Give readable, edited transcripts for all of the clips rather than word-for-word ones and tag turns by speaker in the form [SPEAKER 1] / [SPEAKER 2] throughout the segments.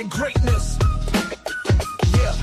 [SPEAKER 1] and greatness. Yeah.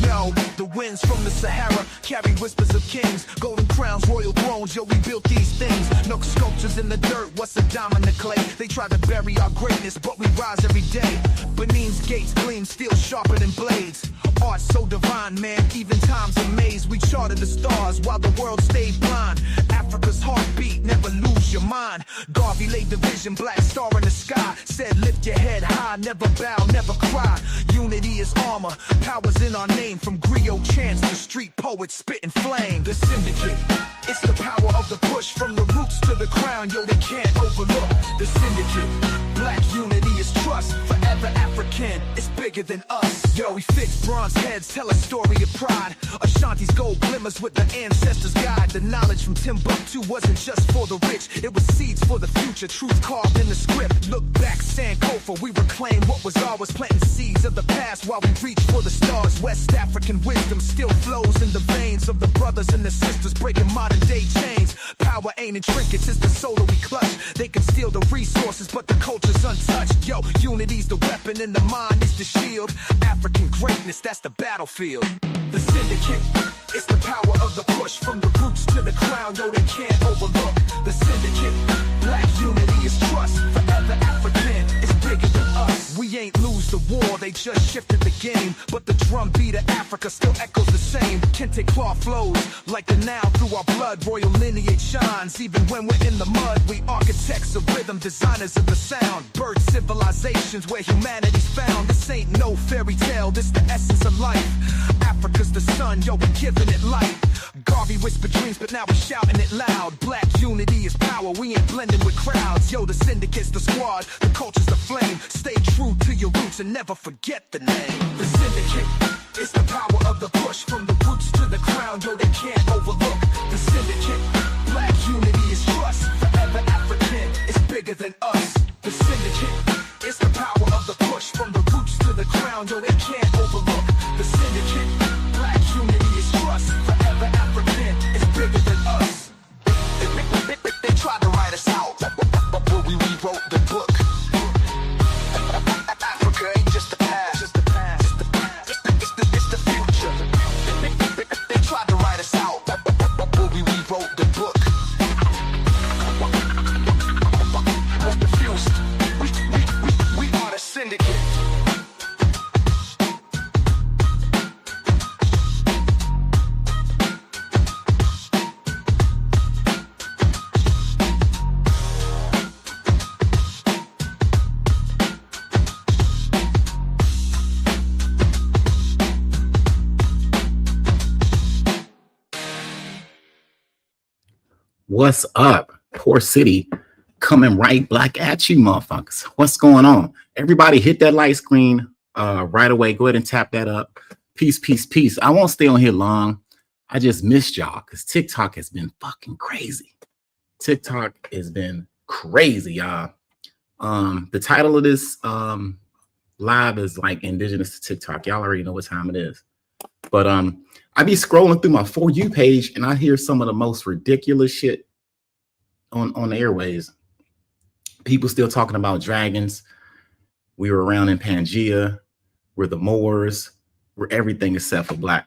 [SPEAKER 1] Yo, the winds from the Sahara carry whispers of kings, golden crowns, royal thrones. Yo, we built these things. No sculptures in the dirt, what's a diamond in the clay? They try to bury our greatness, but we rise every day. Benin's gates gleam, steel sharper than blades. Art so divine, man, even time's amazed. We charted the stars while the world stayed blind. Africa's heartbeat, never lose your mind. Garvey laid the vision, black star in the sky. Said lift your head high, never bow, never cry. Unity is armor, power's in our name. From griot chants to street poets spitting flame. The Syndicate, it's the power of the push. From the roots to the crown, yo, they can't overlook. The Syndicate, black unity is trust. Forever African, it's bigger than us. Yo, we fix bronze heads, tell a story of pride. Ashanti's gold glimmers with the ancestors' guide. The knowledge from Timbuktu wasn't just for the rich, it was seeds for the future, truth carved in the script. Look back, Sankofa, we reclaim what was ours, planting seeds of the past while we reach for the stars. West African wisdom still flows in the veins of the brothers and the sisters, breaking modern day chains. Power ain't in trinkets, it's the soul that we clutch. They can steal the resources, but the culture's untouched. Yo, unity's the weapon and the mind is the shield. African greatness, that's the battlefield. The Syndicate, it's the power of the push. From the roots to the crown, yo, they can't overlook. The Syndicate, black unity is trust. Forever African, it's bigger than us. We ain't lose the war, they just shifted the game. But the drum beat of Africa still echoes the same. Kente cloth flows like the Nile through our blood. Royal lineage shines even when we're in the mud. We architects of rhythm, designers of the sound. Bird civilizations where humanity's found. This ain't no fairy tale, this the essence of life. Africa's the sun, yo, we're giving it light. Garvey whispered dreams, but now we're shouting it loud. Black unity is power, we ain't blending with crowds. Yo, the Syndicate's the squad, the culture's the flame. Stay true to your roots and never forget the name. The Syndicate, it's the power of the push. From the roots to the crown, yo, they can't overlook. The Syndicate, black unity is trust. Forever African, it's bigger than us. The Syndicate, it's the power of the push. From the roots to the crown, yo, they can't overlook. The Syndicate, black unity is trust. Forever African, it's bigger than us. They tried to write us out, but we rewrote the book. Africa ain't just the past, it's the future. They tried to write us out, but we rewrote the book. We're confused. We are the Syndicate.
[SPEAKER 2] What's up? Poor City coming right back at you, motherfuckers. What's going on? Everybody hit that light screen right away. Go ahead and tap that up. Peace, peace, peace. I won't stay on here long. I just missed y'all because TikTok has been fucking crazy. TikTok has been crazy, y'all. The title of this live is like Indigenous to TikTok. Y'all already know what time it is. But I be scrolling through my For You page and I hear some of the most ridiculous shit on the airways. People still talking about dragons. We were around in Pangea. We're the Moors. We're everything except for black.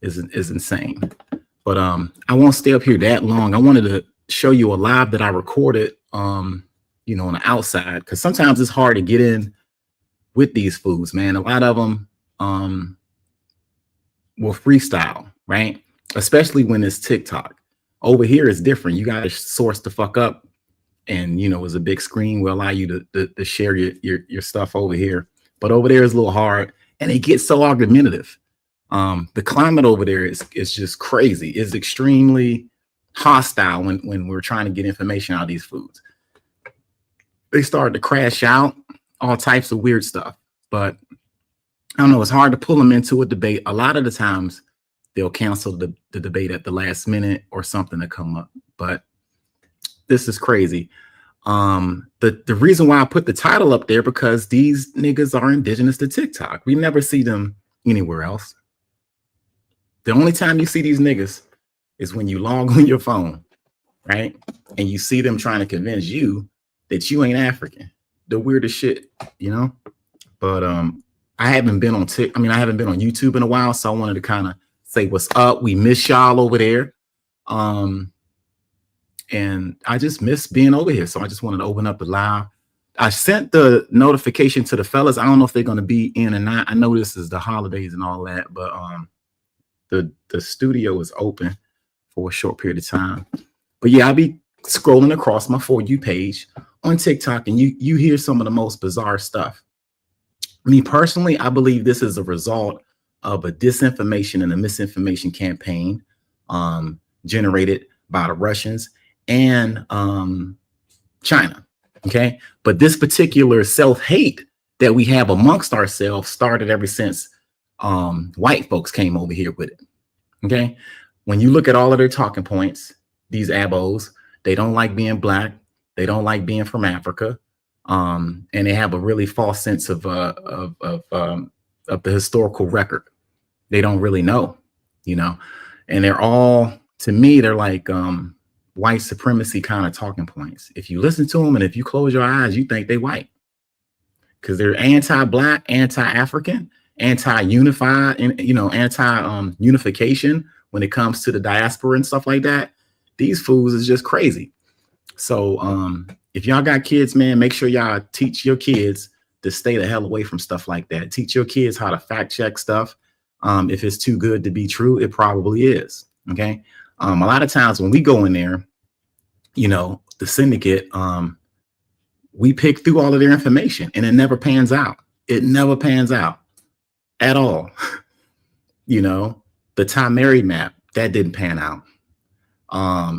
[SPEAKER 2] Is insane. But I won't stay up here that long. I wanted to show you a live that I recorded on the outside, because sometimes it's hard to get in with these foods, man. A lot of them will freestyle, right? Especially when it's TikTok. Over here is different. You got to source the fuck up, and it's a big screen will allow you to share your stuff over here. But over there is a little hard, and it gets so argumentative. The climate over there is just crazy. It's extremely hostile when we're trying to get information out of these foods. They start to crash out, all types of weird stuff. But I don't know, it's hard to pull them into a debate. A lot of the times they'll cancel the debate at the last minute or something to come up. But this is crazy. The reason why I put the title up there, because these niggas are indigenous to TikTok. We never see them anywhere else. The only time you see these niggas is when you log on your phone. right? And you see them trying to convince you that you ain't African. The weirdest shit, you know? But I haven't been on I haven't been on YouTube in a while, so I wanted to kind of say what's up. We miss y'all over there. And I just miss being over here. So I just wanted to open up the live. I sent the notification to the fellas. I don't know if they're going to be in or not. I know this is the holidays and all that, but the studio is open for a short period of time. But yeah, I'll be scrolling across my For You page on TikTok, and you hear some of the most bizarre stuff. Me personally, I believe this is a result of a disinformation and a misinformation campaign generated by the Russians and China. Okay, but this particular self-hate that we have amongst ourselves started ever since white folks came over here with it. Okay, when you look at all of their talking points, these abos, they don't like being black, they don't like being from Africa, and they have a really false sense of the historical record. They don't really know, you know, and they're all, to me, they're like white supremacy kind of talking points. If you listen to them and if you close your eyes, you think they white because they're anti-black, anti-African, anti-unified, and anti-unification when it comes to the diaspora and stuff like that. These fools is just crazy. So if y'all got kids, man, make sure y'all teach your kids to stay the hell away from stuff like that. Teach your kids how to fact check stuff. If it's too good to be true, it probably is. Okay. A lot of times when we go in there, you know, the Syndicate, we pick through all of their information and it never pans out. It never pans out at all. You know, the Timeri map, that didn't pan out.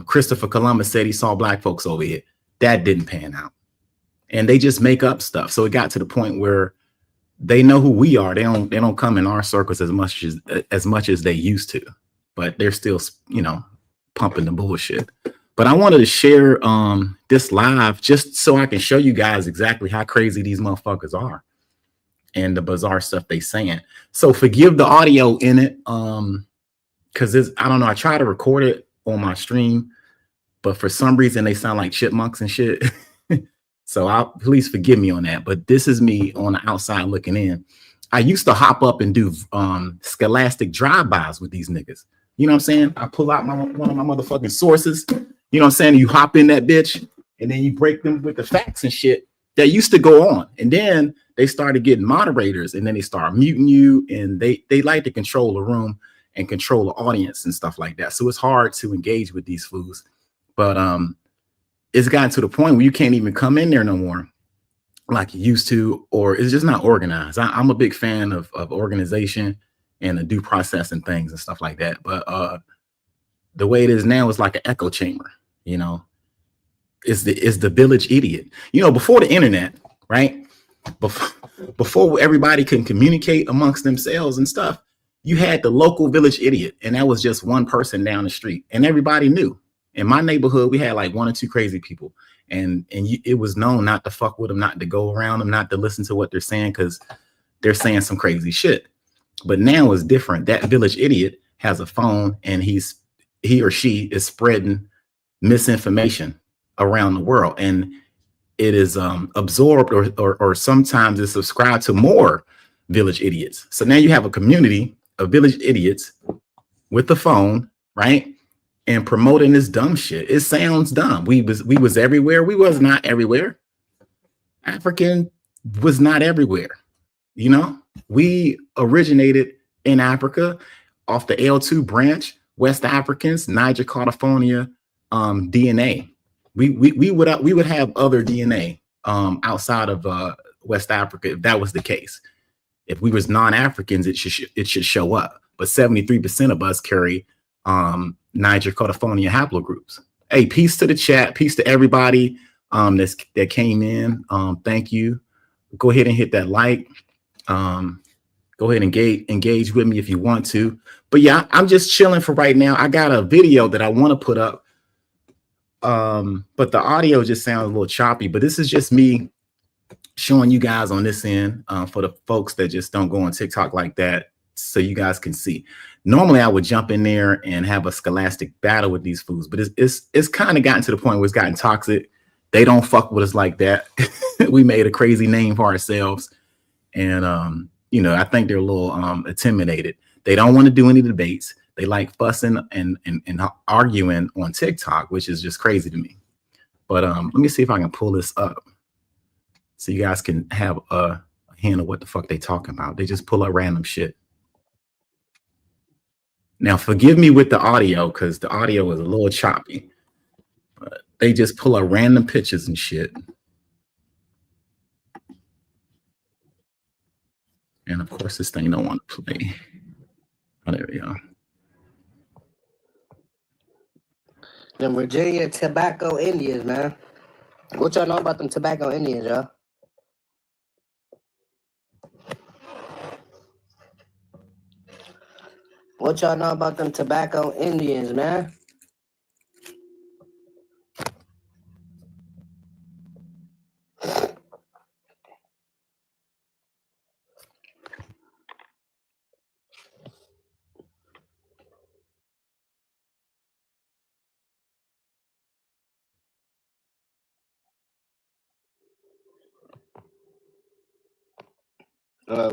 [SPEAKER 2] Christopher Columbus said he saw black folks over here. That didn't pan out. And they just make up stuff. So it got to the point where they know who we are. They don't come in our circles as much as they used to. But they're still, you know, pumping the bullshit. But I wanted to share this live just so I can show you guys exactly how crazy these motherfuckers are and the bizarre stuff they saying. So forgive the audio in it, because I don't know. I try to record it on my stream, but for some reason they sound like chipmunks and shit. So please forgive me on that. But this is me on the outside looking in. I used to hop up and do scholastic drive-bys with these niggas. You know what I'm saying? I pull out one of my motherfucking sources. You know what I'm saying? You hop in that bitch and then you break them with the facts and shit that used to go on. And then they started getting moderators and then they start muting you and they like to control the room and control the audience and stuff like that. So it's hard to engage with these fools. But it's gotten to the point where you can't even come in there no more like you used to, or it's just not organized. I'm a big fan of organization and the due process and things and stuff like that. But the way it is now is like an echo chamber, you know. It's the village idiot. You know, before the internet, right? Before everybody can communicate amongst themselves and stuff, you had the local village idiot, and that was just one person down the street, and everybody knew. In my neighborhood, we had like 1 or 2 crazy people, and it was known not to fuck with them, not to go around them, not to listen to what they're saying because they're saying some crazy shit. But now it's different. That village idiot has a phone and he or she is spreading misinformation around the world, and it is absorbed or sometimes it's subscribed to more village idiots. So now you have a community of village idiots with the phone, right? And promoting this dumb shit. It sounds dumb. We was everywhere. We was not everywhere. African was not everywhere. You know, we originated in Africa off the L2 branch, West Africans, Niger, California, DNA. We would have other DNA outside of West Africa if that was the case. If we was non-Africans, it should show up. But 73% of us carry Niger, California haplogroups. Hey, peace to the chat, peace to everybody that came in. Thank you. Go ahead and hit that like. Go ahead and engage with me if you want to. But yeah, I'm just chilling for right now. I got a video that I want to put up, but the audio just sounds a little choppy. But this is just me showing you guys on this end for the folks that just don't go on TikTok like that. so you guys can see. Normally I would jump in there and have a scholastic battle with these fools, but it's kind of gotten to the point where it's gotten toxic. They don't fuck with us like that. We made a crazy name for ourselves. And you know, I think they're a little intimidated. They don't want to do any debates. They like fussing and arguing on TikTok, which is just crazy to me. But let me see if I can pull this up so you guys can have a hint of what the fuck they talking about. They just pull up random shit. Now, forgive me with the audio because the audio is a little choppy. But they just pull up random pictures and shit. And of course, this thing don't want to play. Oh, there we go.
[SPEAKER 3] The Virginia tobacco Indians, man. What y'all know about them tobacco Indians, y'all? What y'all know about them tobacco Indians, man?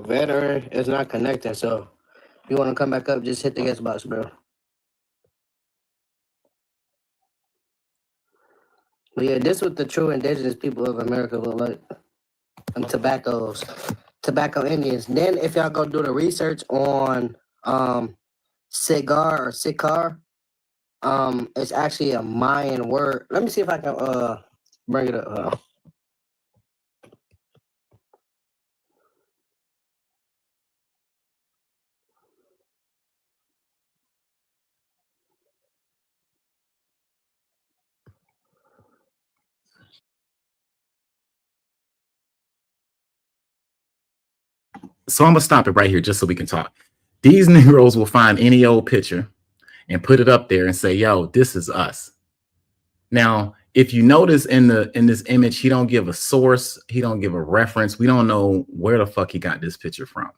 [SPEAKER 3] Veteran is not connecting, so if you want to come back up, just hit the guest box, bro. But yeah, this what the true indigenous people of America look like. And tobacco Indians. Then if y'all go do the research on cigar or sicar, it's actually a Mayan word. Let me see if I can bring it up.
[SPEAKER 2] So I'm gonna stop it right here just so we can talk. These Negroes will find any old picture and put it up there and say, yo, this is us. Now, if you notice in this image, he don't give a source, he don't give a reference. We don't know where the fuck he got this picture from.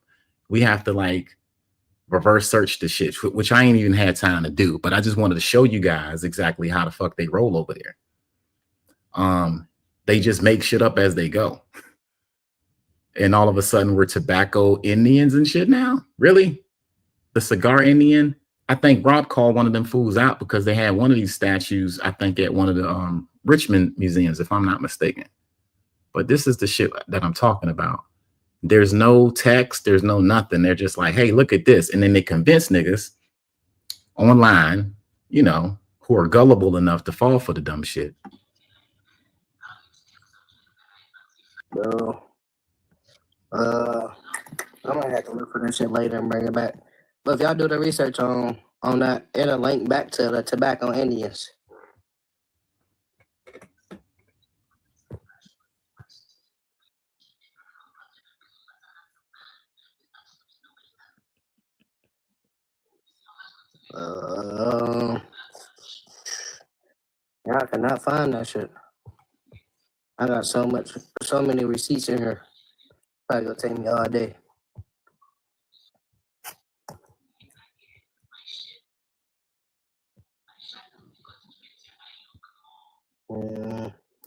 [SPEAKER 2] We have to like reverse search the shit, which I ain't even had time to do, but I just wanted to show you guys exactly how the fuck they roll over there. They just make shit up as they go. And all of a sudden we're tobacco Indians and shit now? Really? The cigar Indian? I think Rob called one of them fools out because they had one of these statues, I think, at one of the Richmond museums, if I'm not mistaken. But this is the shit that I'm talking about. There's no text, there's no nothing. They're just like, hey, look at this. And then they convince niggas online, you know, who are gullible enough to fall for the dumb shit.
[SPEAKER 3] Bro. I might have to look for that shit later and bring it back. But if y'all do the research on that, it'll link back to the tobacco Indians. I cannot find that shit. I got so many receipts in here. Probably gonna take me all day.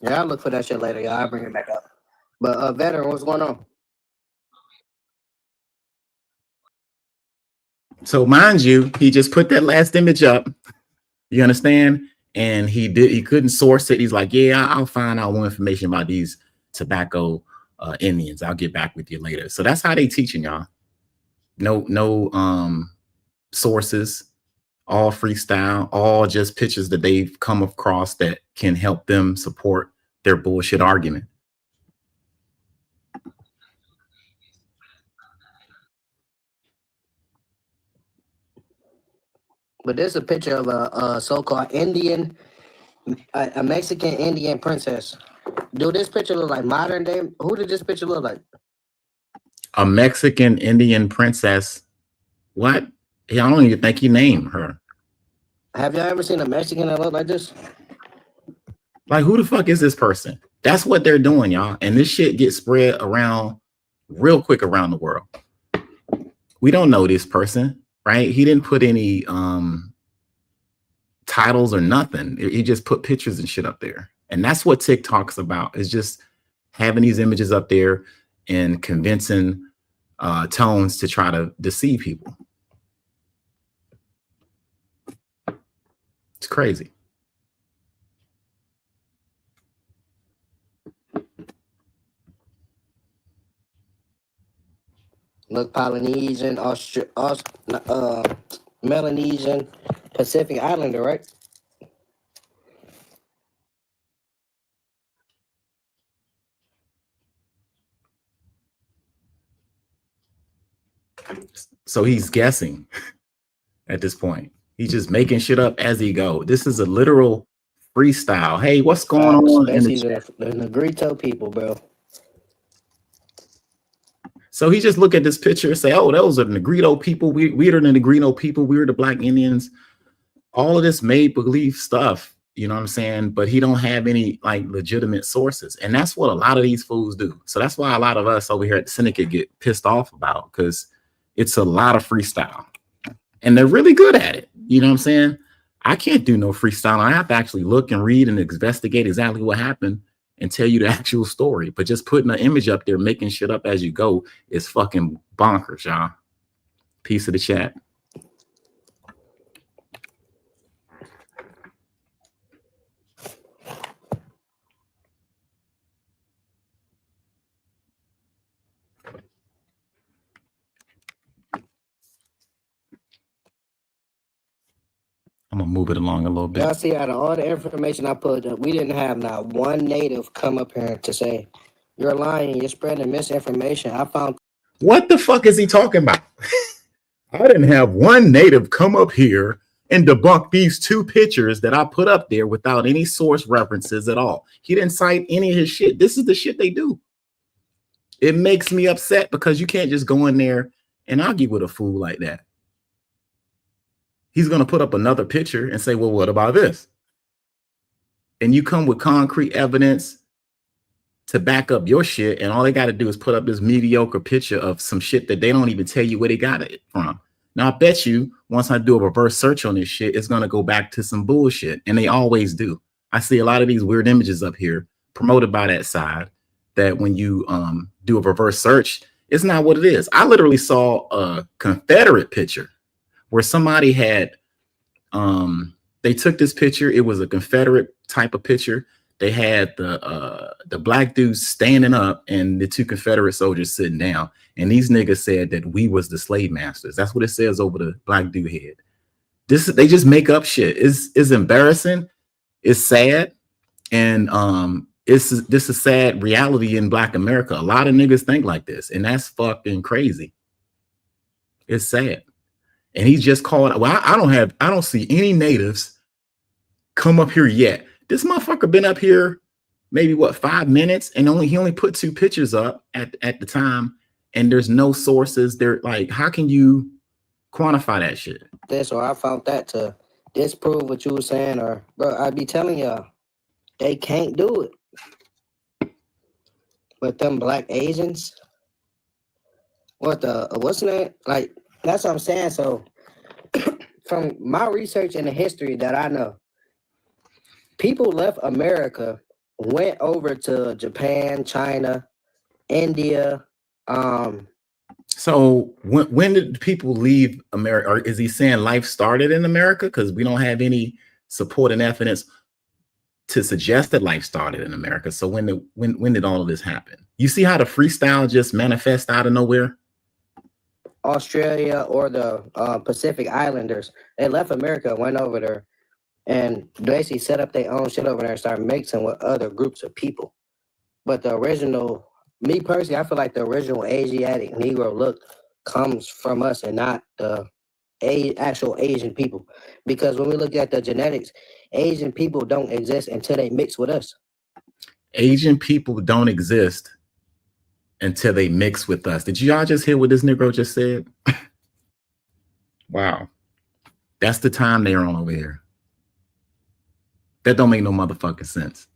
[SPEAKER 3] Yeah, I'll look for that shit later, y'all. I'll bring it back up. But veteran, what's going on?
[SPEAKER 2] So mind you, he just put that last image up. You understand? And he couldn't source it. He's like, yeah, I'll find out more information about these tobacco Indians. I'll get back with you later. So that's how they teaching y'all. No sources, all freestyle, all just pictures that they've come across that can help them support their bullshit argument.
[SPEAKER 3] But there's a picture of a so-called Indian, a Mexican Indian princess. Do this picture look like modern day? Who did this picture look like?
[SPEAKER 2] A Mexican Indian princess. What? I don't even think he named her.
[SPEAKER 3] Have y'all ever seen a Mexican that look like this?
[SPEAKER 2] Like, who the fuck is this person? That's what they're doing, y'all. And this shit gets spread around real quick around the world. We don't know this person, right? He didn't put any titles or nothing. He just put pictures and shit up there. And that's what TikTok's about, is just having these images up there and convincing tones to try to deceive people. It's crazy.
[SPEAKER 3] Look, Polynesian, Melanesian, Pacific Islander, right?
[SPEAKER 2] So he's guessing at this point. He's just making shit up as he go. This is a literal freestyle. Hey, what's going on in the chat?
[SPEAKER 3] The Negrito people, bro.
[SPEAKER 2] So he just look at this picture and say, oh, those are the Negrito people. We're the Negrito people. We're the Black Indians. All of this made believe stuff, you know what I'm saying? But he don't have any like legitimate sources. And that's what a lot of these fools do. So that's why a lot of us over here at the Syndicate get pissed off about, because it's a lot of freestyle. And they're really good at it. You know what I'm saying? I can't do no freestyle. I have to actually look and read and investigate exactly what happened and tell you the actual story. But just putting an image up there, making shit up as you go, is fucking bonkers, y'all. Peace of the chat. I'm gonna move it along a little bit.
[SPEAKER 3] Y'all see, out of all the information I put up, we didn't have not one native come up here to say, you're lying, you're spreading misinformation. I found...
[SPEAKER 2] What the fuck is he talking about? I didn't have one native come up here and debunk these two pictures that I put up there without any source references at all. He didn't cite any of his shit. This is the shit they do. It makes me upset because you can't just go in there and argue with a fool like that. He's going to put up another picture and say, well, what about this? And you come with concrete evidence to back up your shit, and all they got to do is put up this mediocre picture of some shit that they don't even tell you where they got it from. Now, I bet you once I do a reverse search on this shit, it's going to go back to some bullshit, and they always do. I see a lot of these weird images up here promoted by that side that when you do a reverse search, it's not what it is. I literally saw a Confederate picture where somebody had, they took this picture. It was a Confederate type of picture. They had the black dudes standing up and the two Confederate soldiers sitting down. And these niggas said that we was the slave masters. That's what it says over the black dude head. They just make up shit. It's embarrassing. It's sad. And this is sad reality in Black America. A lot of niggas think like this, and that's fucking crazy. It's sad. And he's just called, well, I don't see any natives come up here yet. This motherfucker been up here maybe what, 5 minutes, and he only put 2 pictures up at the time, and there's no sources. They're like, how can you quantify that shit?
[SPEAKER 3] This, or I found that to disprove what you were saying, or bro, I'd be telling y'all, they can't do it. But them Black Asians, what's that? Like, that's what I'm saying. So from my research and the history that I know, people left America, went over to Japan, China, India.
[SPEAKER 2] So when did people leave America? Or is he saying life started in America? Because we don't have any supporting evidence to suggest that life started in America. So when did all of this happen? You see how the freestyle just manifests out of nowhere?
[SPEAKER 3] Australia or the Pacific Islanders, they left America, went over there, and basically set up their own shit over there and started mixing with other groups of people. But the original, me personally, I feel like the original Asiatic Negro look comes from us and not the actual Asian people. Because when we look at the genetics, Asian people don't exist until they mix with us.
[SPEAKER 2] Asian people don't exist until they mix with us. Did y'all just hear what this Negro just said? Wow. That's the time they're on over here. That don't make no motherfucking sense.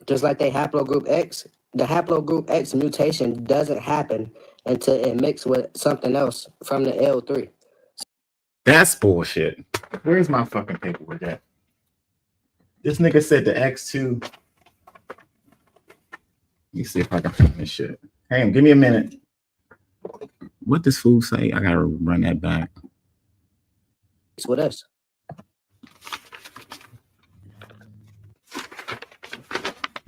[SPEAKER 3] Just like they haplogroup X, the haplogroup X mutation doesn't happen until it mixes with something else from the L3.
[SPEAKER 2] That's bullshit. Where's my fucking paperwork at? This nigga said the X2. Let me see if I can find this shit. Hey, give me a minute. What does fool say? I gotta run that back.
[SPEAKER 3] It's with us.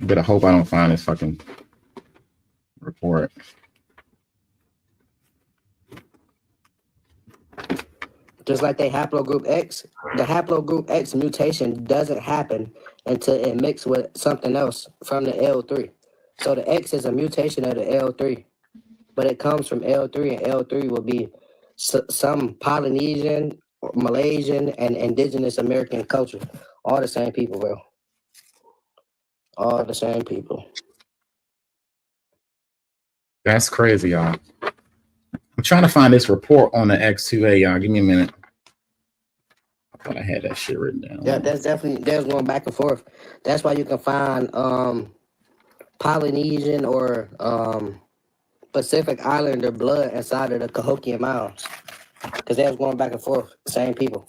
[SPEAKER 2] But I hope I don't find this fucking report.
[SPEAKER 3] Just like they haplogroup X, the haplogroup X mutation doesn't happen until it mixes with something else from the L3. So the X is a mutation of the L3, but it comes from L3, and L3 will be some Polynesian, Malaysian, and indigenous American culture. All the same people, bro. All the same people.
[SPEAKER 2] That's crazy, y'all. I'm trying to find this report on the X2A, y'all. Give me a minute. I thought I had that shit written down.
[SPEAKER 3] Yeah, that's definitely, there's going back and forth. That's why you can find Polynesian or Pacific Islander blood inside of the Cahokia Mounds. Because they was going back and forth, same people.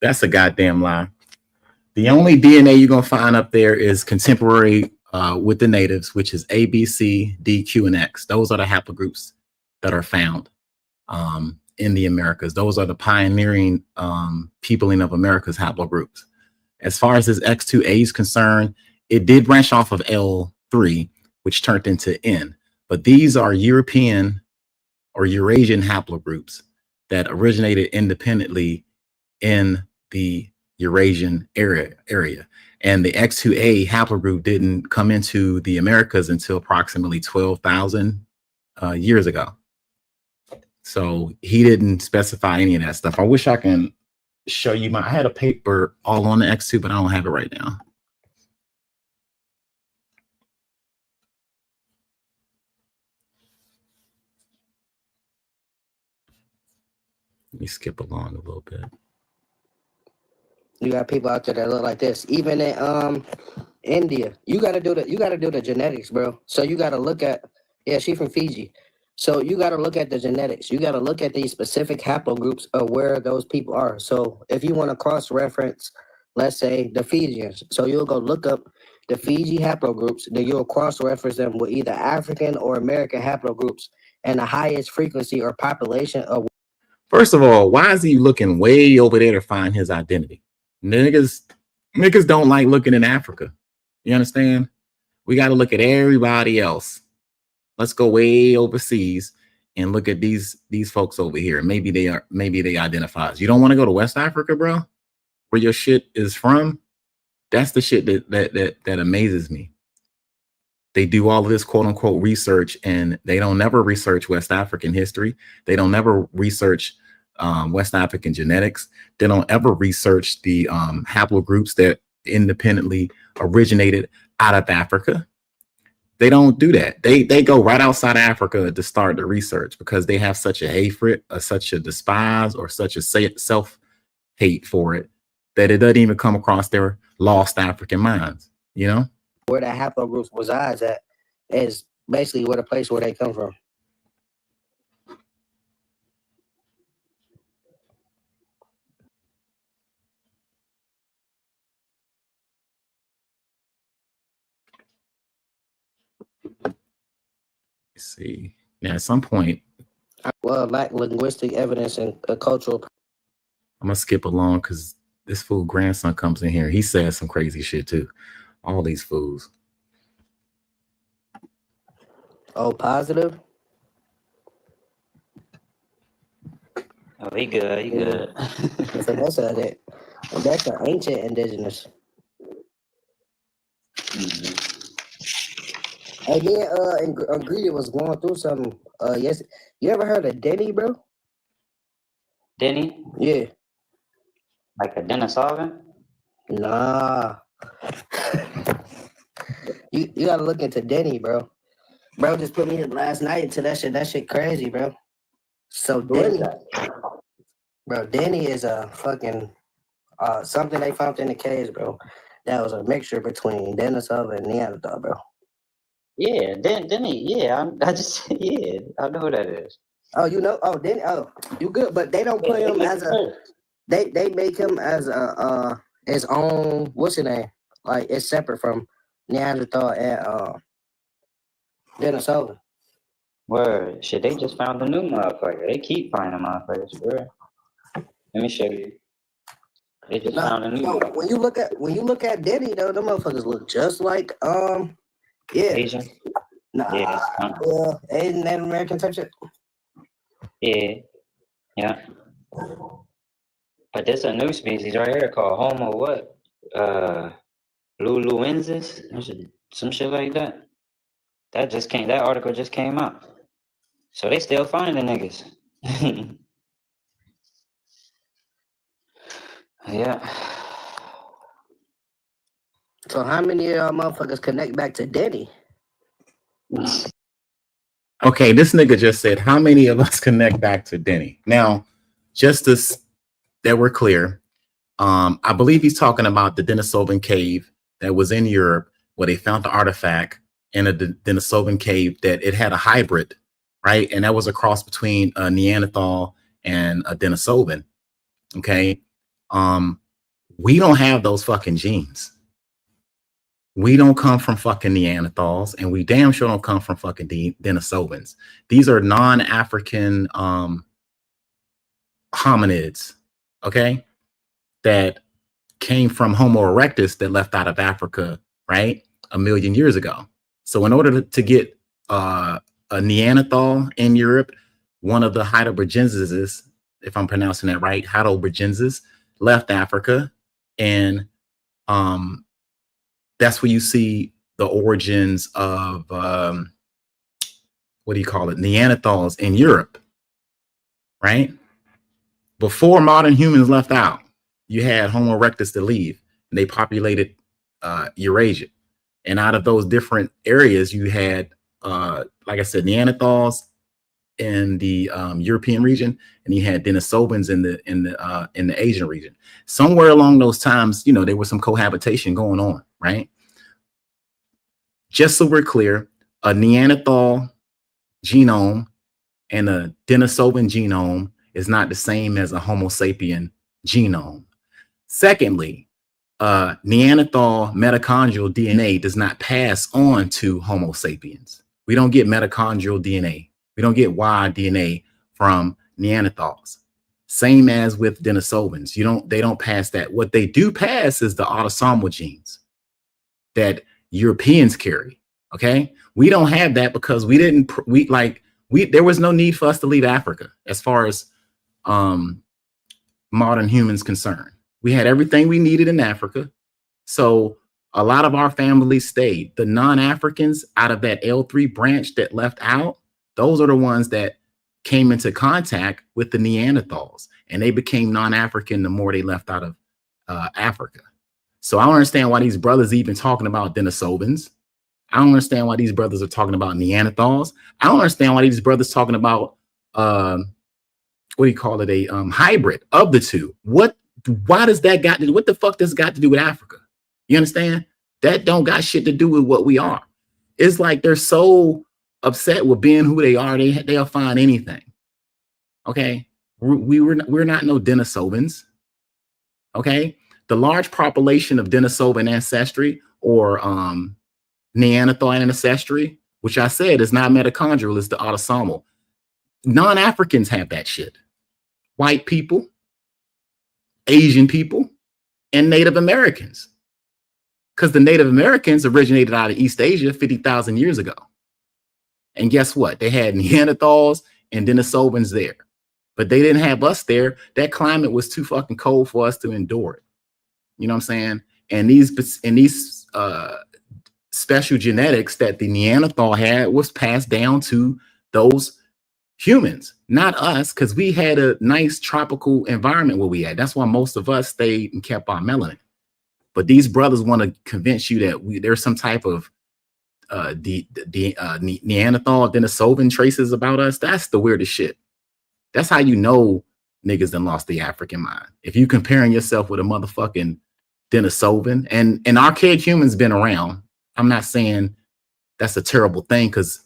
[SPEAKER 2] That's a goddamn lie. The only DNA you're going to find up there is contemporary with the natives, which is A, B, C, D, Q, and X. Those are the haplogroups that are found in the Americas. Those are the pioneering peopling of America's haplogroups. As far as this X2A is concerned, it did branch off of L3, which turned into N. But these are European or Eurasian haplogroups that originated independently in the Eurasian area. And the X2A haplogroup didn't come into the Americas until approximately 12,000 years ago. So he didn't specify any of that stuff. I wish I can show you I had a paper all on the X2, but I don't have it right now. Let me skip along a little bit.
[SPEAKER 3] You got people out there that look like this. Even in India, you gotta do the genetics, bro. So you gotta look at, yeah, she from Fiji. So you gotta look at the genetics. You gotta look at these specific haplogroups of where those people are. So if you want to cross-reference, let's say the Fijians, so you'll go look up the Fiji haplogroups, then you'll cross-reference them with either African or American haplogroups and the highest frequency or population of.
[SPEAKER 2] First of all, why is he looking way over there to find his identity? Niggas don't like looking in Africa. You understand? We got to look at everybody else. Let's go way overseas and look at these folks over here. Maybe they identify as. You don't want to go to West Africa, bro, where your shit is from. That's the shit that amazes me. They do all of this quote unquote research, and they don't never research West African history. They don't never research West African genetics. They don't ever research the haplogroups that independently originated out of Africa. They don't do that. They go right outside Africa to start the research because they have such a hatred, or such a despise, or such a self-hate for it that it doesn't even come across their lost African minds, you know?
[SPEAKER 3] Where the haplogroups resides at is basically where the place where they come from.
[SPEAKER 2] Let's see. Now, at some point,
[SPEAKER 3] Well, lack linguistic evidence and cultural.
[SPEAKER 2] I'm gonna skip along because this fool grandson comes in here. He says some crazy shit too. All these fools.
[SPEAKER 3] Oh, positive.
[SPEAKER 4] Oh, he good. He good.
[SPEAKER 3] So that's an ancient indigenous. And then Ingredient was going through something. Yes, you ever heard of Denny, bro?
[SPEAKER 4] Denny?
[SPEAKER 3] Yeah.
[SPEAKER 4] Like a Dennis Alvin?
[SPEAKER 3] Nah. you gotta look into Denny, bro. Bro just put me in last night into that shit. That shit crazy, bro. So Denny, bro, Denny is a fucking something they found in the caves, bro. that was a mixture between Denisov and Neanderthal, bro.
[SPEAKER 4] Yeah, then I just yeah, I know who that is.
[SPEAKER 3] Oh, you know? Oh, then you good, but they don't put him as a. They make him as a his own. What's his name? Like it's separate from Neanderthal and Denisova.
[SPEAKER 4] Word, shit, they just found a new motherfucker. They keep finding motherfuckers, bro. Let me show you. They just found a new motherfucker.
[SPEAKER 3] When you look at Denny though, the motherfuckers look just like yeah.
[SPEAKER 4] Asian?
[SPEAKER 3] Nah,
[SPEAKER 4] Yeah,
[SPEAKER 3] Asian Native American type shit.
[SPEAKER 4] Yeah. But there's a new species right here called Homo what? Luluensis? Some shit like that. That article just came out. So they still finding the niggas. Yeah.
[SPEAKER 3] So how many of y'all motherfuckers connect back to Denny?
[SPEAKER 2] Okay, this nigga just said, how many of us connect back to Denny? Now, just that we're clear, I believe he's talking about the Denisovan cave that was in Europe where they found the artifact in a Denisovan cave that it had a hybrid, right? And that was a cross between a Neanderthal and a Denisovan, okay? We don't have those fucking genes. We don't come from fucking Neanderthals, and we damn sure don't come from fucking Denisovans. These are non-African hominids, okay, that came from Homo erectus that left out of Africa, right, 1 million years ago. So in order to get a Neanderthal in Europe, one of the Heidelbergenses, if I'm pronouncing that right, Heidelbergenses, left Africa, and that's where you see the origins of what do you call it, Neanderthals in Europe, right? Before modern humans left out, you had Homo erectus to leave, and they populated Eurasia. And out of those different areas, you had, like I said, Neanderthals in the European region, and you had Denisovans in the Asian region. Somewhere along those times, you know, there was some cohabitation going on, right? Just so we're clear, a Neanderthal genome and a Denisovan genome is not the same as a Homo sapien genome. Secondly, Neanderthal mitochondrial DNA does not pass on to Homo sapiens. We don't get mitochondrial DNA. We don't get Y DNA from Neanderthals. Same as with Denisovans. They don't pass that. What they do pass is the autosomal genes that Europeans carry. Okay, we don't have that because there was no need for us to leave Africa as far as modern humans concerned. We had everything we needed in Africa, so a lot of our families stayed. The non-Africans out of that L3 branch that left out, those are the ones that came into contact with the Neanderthals, and they became non-African the more they left out of Africa. So I don't understand why these brothers even talking about Denisovans. I don't understand why these brothers are talking about Neanderthals. I don't understand why these brothers talking about what do you call it, a hybrid of the two. Why does that got to do? What the fuck does got to do with Africa? You understand? That don't got shit to do with what we are. It's like they're so upset with being who they are. They'll find anything. Okay, we're not no Denisovans. Okay. The large population of Denisovan ancestry or Neanderthal ancestry, which I said is not mitochondrial, is the autosomal. Non-Africans have that shit. White people, Asian people, and Native Americans. Because the Native Americans originated out of East Asia 50,000 years ago. And guess what? They had Neanderthals and Denisovans there. But they didn't have us there. That climate was too fucking cold for us to endure it. You know what I'm saying? And these special genetics that the Neanderthal had was passed down to those humans, not us, because we had a nice tropical environment where we had. That's why most of us stayed and kept our melanin. But these brothers want to convince you that there's some type of Neanderthal Denisovan traces about us. That's the weirdest shit. That's how you know niggas done lost the African mind. If you comparing yourself with a motherfucking Denisovan, and archaic humans been around. I'm not saying that's a terrible thing, because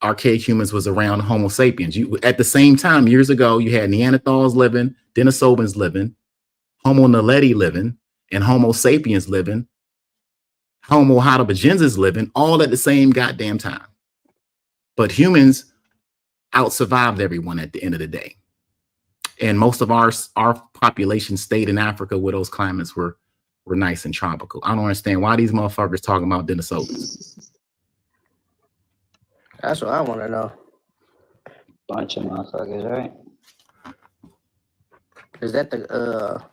[SPEAKER 2] archaic humans was around Homo sapiens. You at the same time, years ago, you had Neanderthals living, Denisovans living, Homo naledi living, and Homo sapiens living, Homo heidelbergensis living, all at the same goddamn time. But humans out-survived everyone at the end of the day. And most of our population stayed in Africa, where those climates were nice and tropical. I don't understand why these motherfuckers talking about Denisovans.
[SPEAKER 3] That's what I want to know.
[SPEAKER 4] Bunch of motherfuckers, right?
[SPEAKER 3] Is that the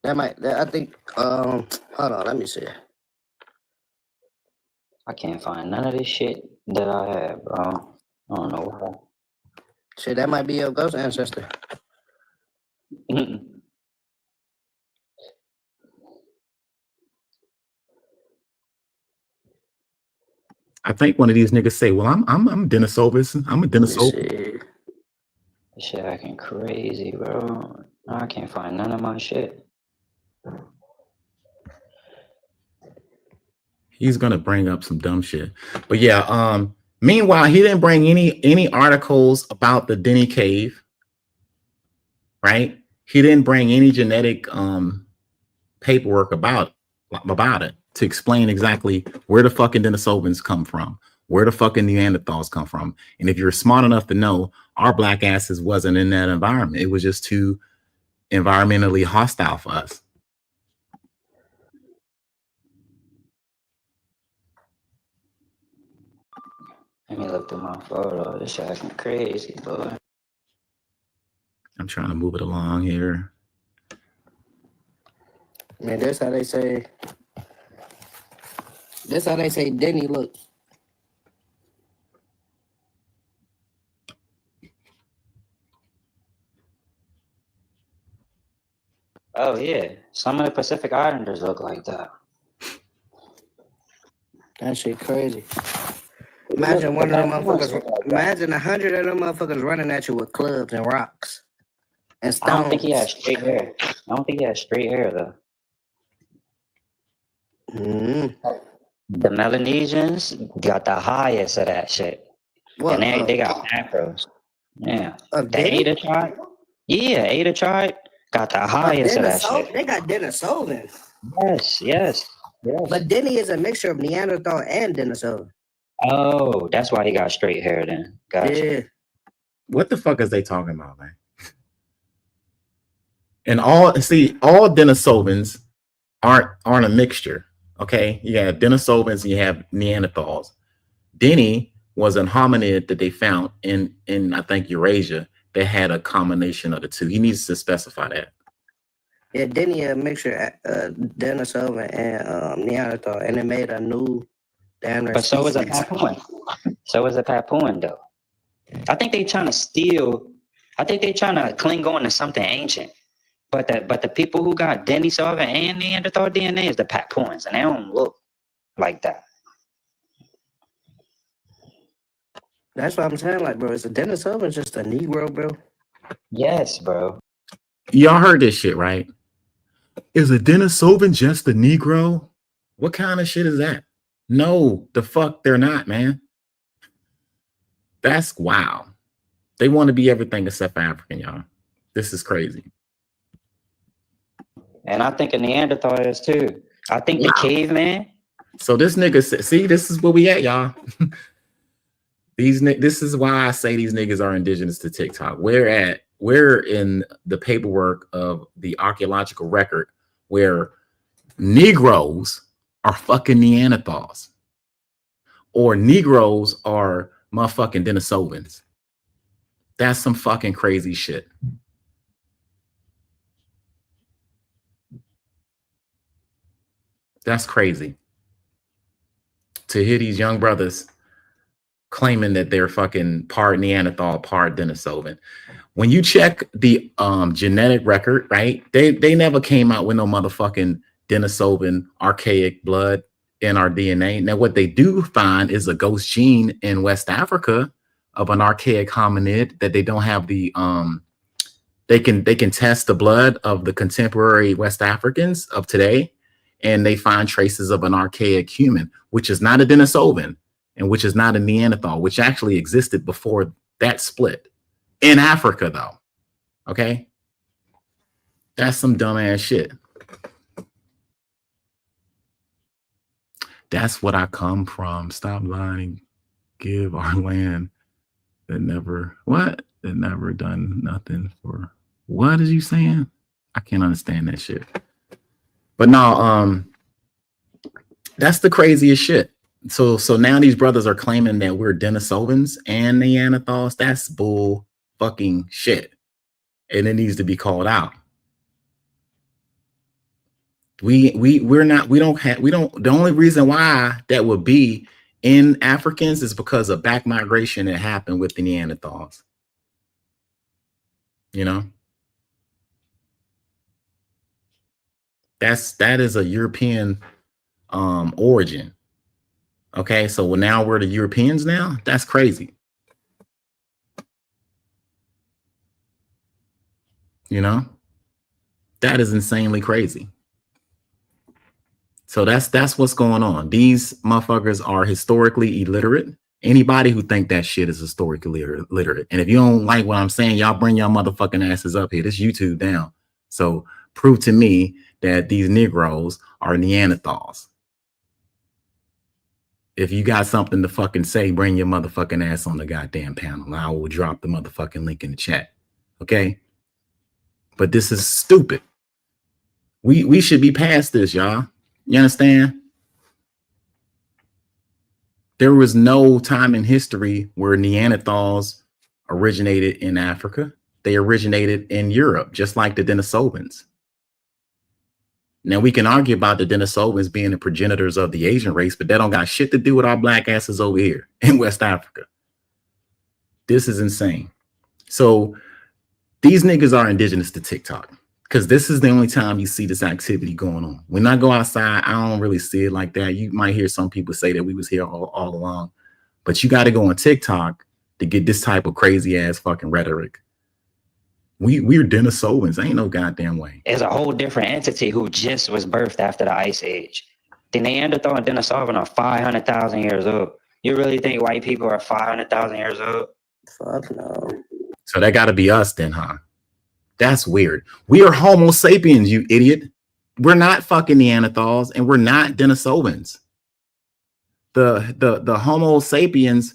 [SPEAKER 3] I think hold on, let me see.
[SPEAKER 4] I can't find none of this shit that I have, bro. I don't know why.
[SPEAKER 3] Shit, that might be your ghost ancestor.
[SPEAKER 2] I think one of these niggas say, "Well, I'm Denisovans. I'm a Denisovan."
[SPEAKER 4] This shit acting crazy, bro. I can't find none of my shit.
[SPEAKER 2] He's gonna bring up some dumb shit, but yeah. Meanwhile, he didn't bring any articles about the Denny Cave, right? He didn't bring any genetic paperwork about it to explain exactly where the fucking Denisovans come from, where the fucking Neanderthals come from. And if you're smart enough to know, our black asses wasn't in that environment. It was just too environmentally hostile for us.
[SPEAKER 4] Let me look through my photo. This shit acting crazy, boy.
[SPEAKER 2] I'm trying to move it along here.
[SPEAKER 3] Man, that's how they say. That's how they say Denny look.
[SPEAKER 4] Oh yeah, some of the Pacific Islanders look like that.
[SPEAKER 3] That shit crazy. Imagine one of them motherfuckers. Imagine 100 of them motherfuckers running at you with clubs and rocks and stones.
[SPEAKER 4] I don't think he has straight hair. I don't think he has straight hair though. The Melanesians got the highest of that shit.
[SPEAKER 3] What?
[SPEAKER 4] And they got afros. Yeah. The
[SPEAKER 3] Denny?
[SPEAKER 4] Ada tribe? Yeah, Ada tribe got the highest of that shit.
[SPEAKER 3] They got Denisovans.
[SPEAKER 4] Yes.
[SPEAKER 3] But Denny is a mixture of Neanderthal and Denisovan.
[SPEAKER 4] Oh, that's why he got straight hair then. Gotcha.
[SPEAKER 3] Yeah.
[SPEAKER 2] What the fuck is they talking about, man? And all Denisovans aren't a mixture. Okay, you have Denisovans and you have Neanderthals. Denny was a hominid that they found in I think Eurasia that had a combination of the two. He needs to specify that.
[SPEAKER 3] Yeah, Denny a mixture Denisovan and Neanderthal, and it made a new damn.
[SPEAKER 4] But so is a Papuan. So is a Papuan though. I think they trying to steal. I think they trying to cling on to something ancient. But the people who got Denisovan and Neanderthal DNA is the Papuans, and they don't look like that.
[SPEAKER 3] That's what I'm saying, like, bro. Is a Denisovan just a Negro, bro?
[SPEAKER 4] Yes, bro.
[SPEAKER 2] Y'all heard this shit, right? Is a Denisovan just a Negro? What kind of shit is that? No, the fuck they're not, man. That's wow. They want to be everything except for African, y'all. This is crazy.
[SPEAKER 4] And I think a Neanderthal is too. I think the caveman.
[SPEAKER 2] So this nigga said, see, this is where we at, y'all. This is why I say these niggas are indigenous to TikTok. We're in the paperwork of the archaeological record where Negroes are fucking Neanderthals, or Negroes are motherfucking Denisovans. That's some fucking crazy shit. That's crazy to hear these young brothers claiming that they're fucking part Neanderthal, part Denisovan. When you check the genetic record, right? They never came out with no motherfucking Denisovan archaic blood in our DNA. Now, what they do find is a ghost gene in West Africa of an archaic hominid that they don't have the They can test the blood of the contemporary West Africans of today, and they find traces of an archaic human, which is not a Denisovan and which is not a Neanderthal, which actually existed before that split in Africa, though. Okay, that's some dumbass shit. That's what I come from. Stop lying. Give our land that never done nothing for. What is you saying? I can't understand that shit. But no, that's the craziest shit. So now these brothers are claiming that we're Denisovans and Neanderthals. That's bull fucking shit. And it needs to be called out. The only reason why that would be in Africans is because of back migration that happened with the Neanderthals. You know? That is a European origin. Okay, so now we're the Europeans now? That's crazy. You know? That is insanely crazy. So that's what's going on. These motherfuckers are historically illiterate. Anybody who think that shit is historically illiterate. And if you don't like what I'm saying, y'all bring y'all motherfucking asses up here. This YouTube down. So prove to me that these Negroes are Neanderthals. If you got something to fucking say, bring your motherfucking ass on the goddamn panel. I will drop the motherfucking link in the chat. Okay? But this is stupid. We should be past this, y'all. You understand? There was no time in history where Neanderthals originated in Africa. They originated in Europe, just like the Denisovans. Now, we can argue about the Denisovans being the progenitors of the Asian race, but that don't got shit to do with our black asses over here in West Africa. This is insane. So these niggas are indigenous to TikTok. Because this is the only time you see this activity going on. When I go outside, I don't really see it like that. You might hear some people say that we was here all along. But you got to go on TikTok to get this type of crazy ass fucking rhetoric. We're Denisovans. Ain't no goddamn way.
[SPEAKER 4] There's a whole different entity who just was birthed after the Ice Age. The Neanderthal and Denisovan are 500,000 years old. You really think white people are 500,000 years old?
[SPEAKER 3] Fuck no.
[SPEAKER 2] So that got to be us then, huh? That's weird. We are Homo sapiens, you idiot. We're not fucking Neanderthals, and we're not Denisovans. The Homo sapiens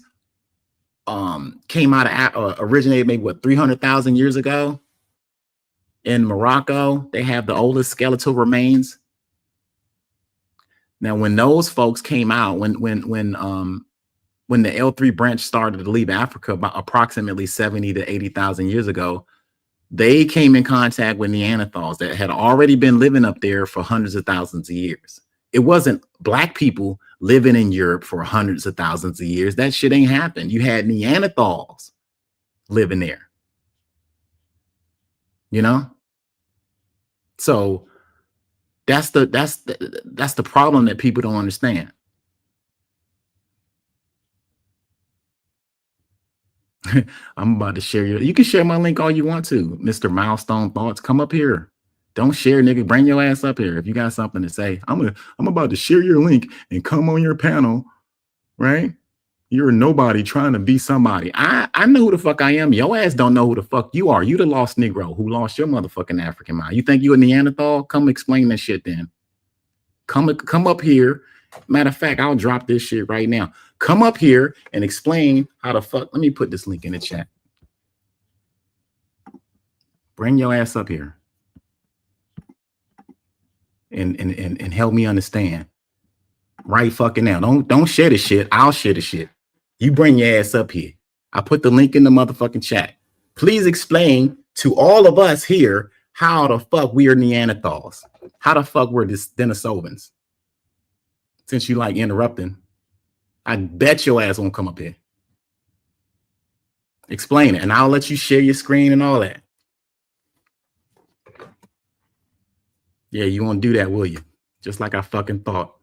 [SPEAKER 2] came out of originated maybe 300,000 years ago in Morocco. They have the oldest skeletal remains. Now, when those folks came out, when the L3 branch started to leave Africa about approximately 70 to 80,000 years ago, they came in contact with Neanderthals that had already been living up there for hundreds of thousands of years. It wasn't black people living in Europe for hundreds of thousands of years. That shit ain't happened. You had Neanderthals living there. You know? So that's the problem that people don't understand. I'm about to share you can share my link all you want to, Mr. Milestone Thoughts. Come up here. Don't share, nigga. Bring your ass up here. If you got something to say, I'm about to share your link and come on your panel, right? You're nobody trying to be somebody. I know who the fuck I am. Your ass don't know who the fuck you are. You the lost Negro who lost your motherfucking African mind. You think you a Neanderthal? Come explain that shit then. Come up here. Matter of fact, I'll drop this shit right now. Come up here and explain how the fuck. Let me put this link in the chat. Bring your ass up here and help me understand. Right fucking now. Don't share the shit. I'll share the shit. You bring your ass up here. I put the link in the motherfucking chat. Please explain to all of us here how the fuck we are Neanderthals. How the fuck we're Denisovans. Since you like interrupting, I bet your ass won't come up here. Explain it, and I'll let you share your screen and all that. Yeah, you won't do that, will you? Just like I fucking thought.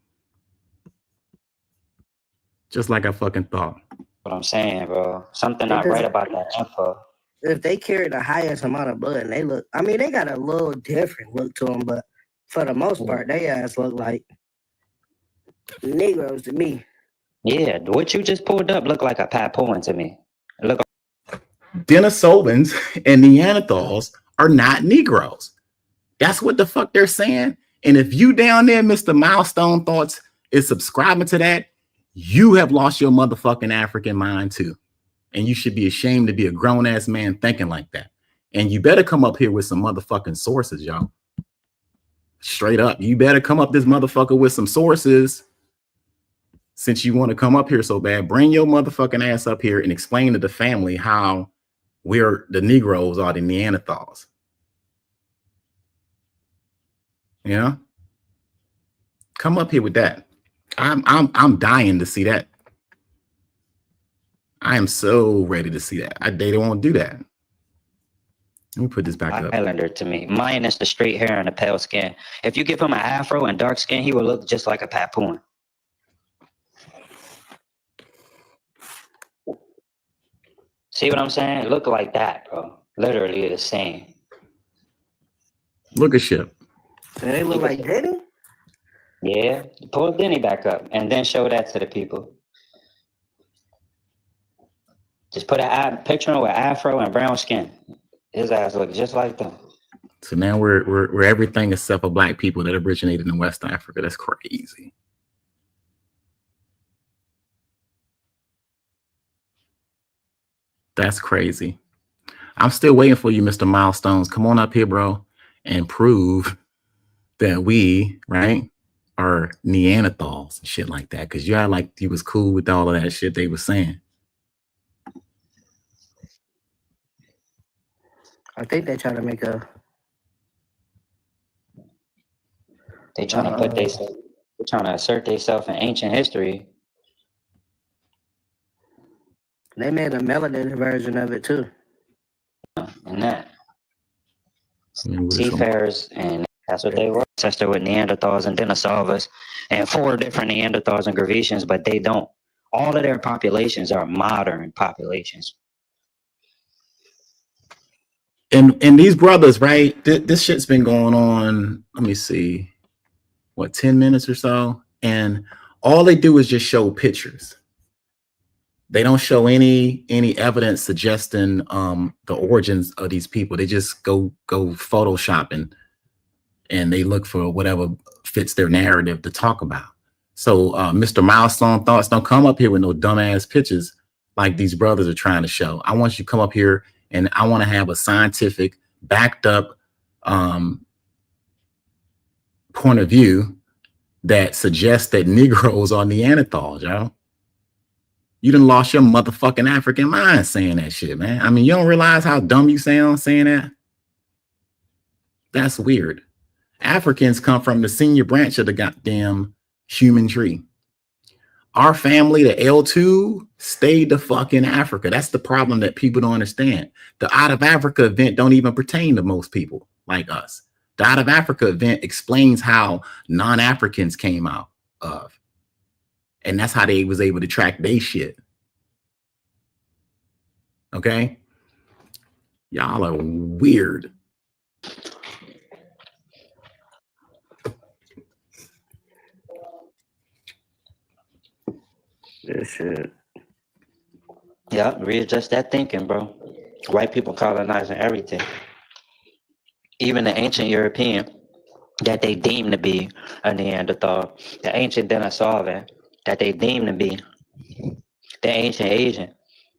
[SPEAKER 2] Just like I fucking thought.
[SPEAKER 4] What I'm saying, bro. Something not right about that info.
[SPEAKER 3] if they carry the highest amount of blood, and they look, I mean, they got a little different look to them, but for the most part, they ass look like Negroes to me.
[SPEAKER 4] Yeah, what you just pulled up looked like a Papuan to me. Look,
[SPEAKER 2] Denisovans and Neanderthals are not Negroes. That's what the fuck they're saying. And if you down there, Mr. Milestone Thoughts, is subscribing to that, you have lost your motherfucking African mind too. And you should be ashamed to be a grown-ass man thinking like that. And you better come up here with some motherfucking sources, y'all. Straight up. You better come up this motherfucker with some sources. Since you want to come up here so bad, bring your motherfucking ass up here and explain to the family how we're the Negroes are the Neanderthals. You know? Come up here with that. I'm dying to see that. I am so ready to see that. They don't want to do that. Let me put this back up.
[SPEAKER 4] Islander to me. Mine is the straight hair and the pale skin. If you give him an afro and dark skin, he will look just like a Papuan. See what I'm saying? Look like that, bro. Literally the same.
[SPEAKER 2] Look at shit.
[SPEAKER 3] They look like Denny?
[SPEAKER 4] Yeah. Pull Denny back up and then show that to the people. Just put a picture with afro and brown skin. His ass look just like them.
[SPEAKER 2] So now we're everything except for black people that originated in West Africa. That's crazy. That's crazy. I'm still waiting for you, Mr. Milestones. Come on up here, bro, and prove that we, right, are Neanderthals and shit like that. Because you act like you was cool with all of that shit they were saying.
[SPEAKER 3] I think they try to make a.
[SPEAKER 4] They trying to put they're trying to assert themselves in ancient history.
[SPEAKER 3] They made a melanin version of it too.
[SPEAKER 4] And that seafarers, and that's what they were. Ancestor with Neanderthals and Denisovans, and 4 different Neanderthals and Gravetians, but they don't. All of their populations are modern populations.
[SPEAKER 2] And these brothers, right? This shit's been going on. Let me see, what, 10 minutes or so, and all they do is just show pictures. They don't show any evidence suggesting the origins of these people. They just go photoshopping, and they look for whatever fits their narrative to talk about. So Mr. Milestone Thoughts, don't come up here with no dumbass pictures like these brothers are trying to show. I want you to come up here, and I want to have a scientific, backed up point of view that suggests that Negroes are Neanderthals, y'all. You done lost your motherfucking African mind saying that shit, man. I mean, you don't realize how dumb you sound saying that? That's weird. Africans come from the senior branch of the goddamn human tree. Our family, the L2, stayed the fuck in Africa. That's the problem that people don't understand. The Out of Africa event don't even pertain to most people like us. The Out of Africa event explains how non-Africans came out of. And that's how they was able to track their shit. Okay? Y'all are weird.
[SPEAKER 3] This shit.
[SPEAKER 4] Yeah, readjust that thinking, bro. White people colonizing everything. Even the ancient European that they deem to be a Neanderthal, the ancient Denisovan that they deem to be the ancient Asian.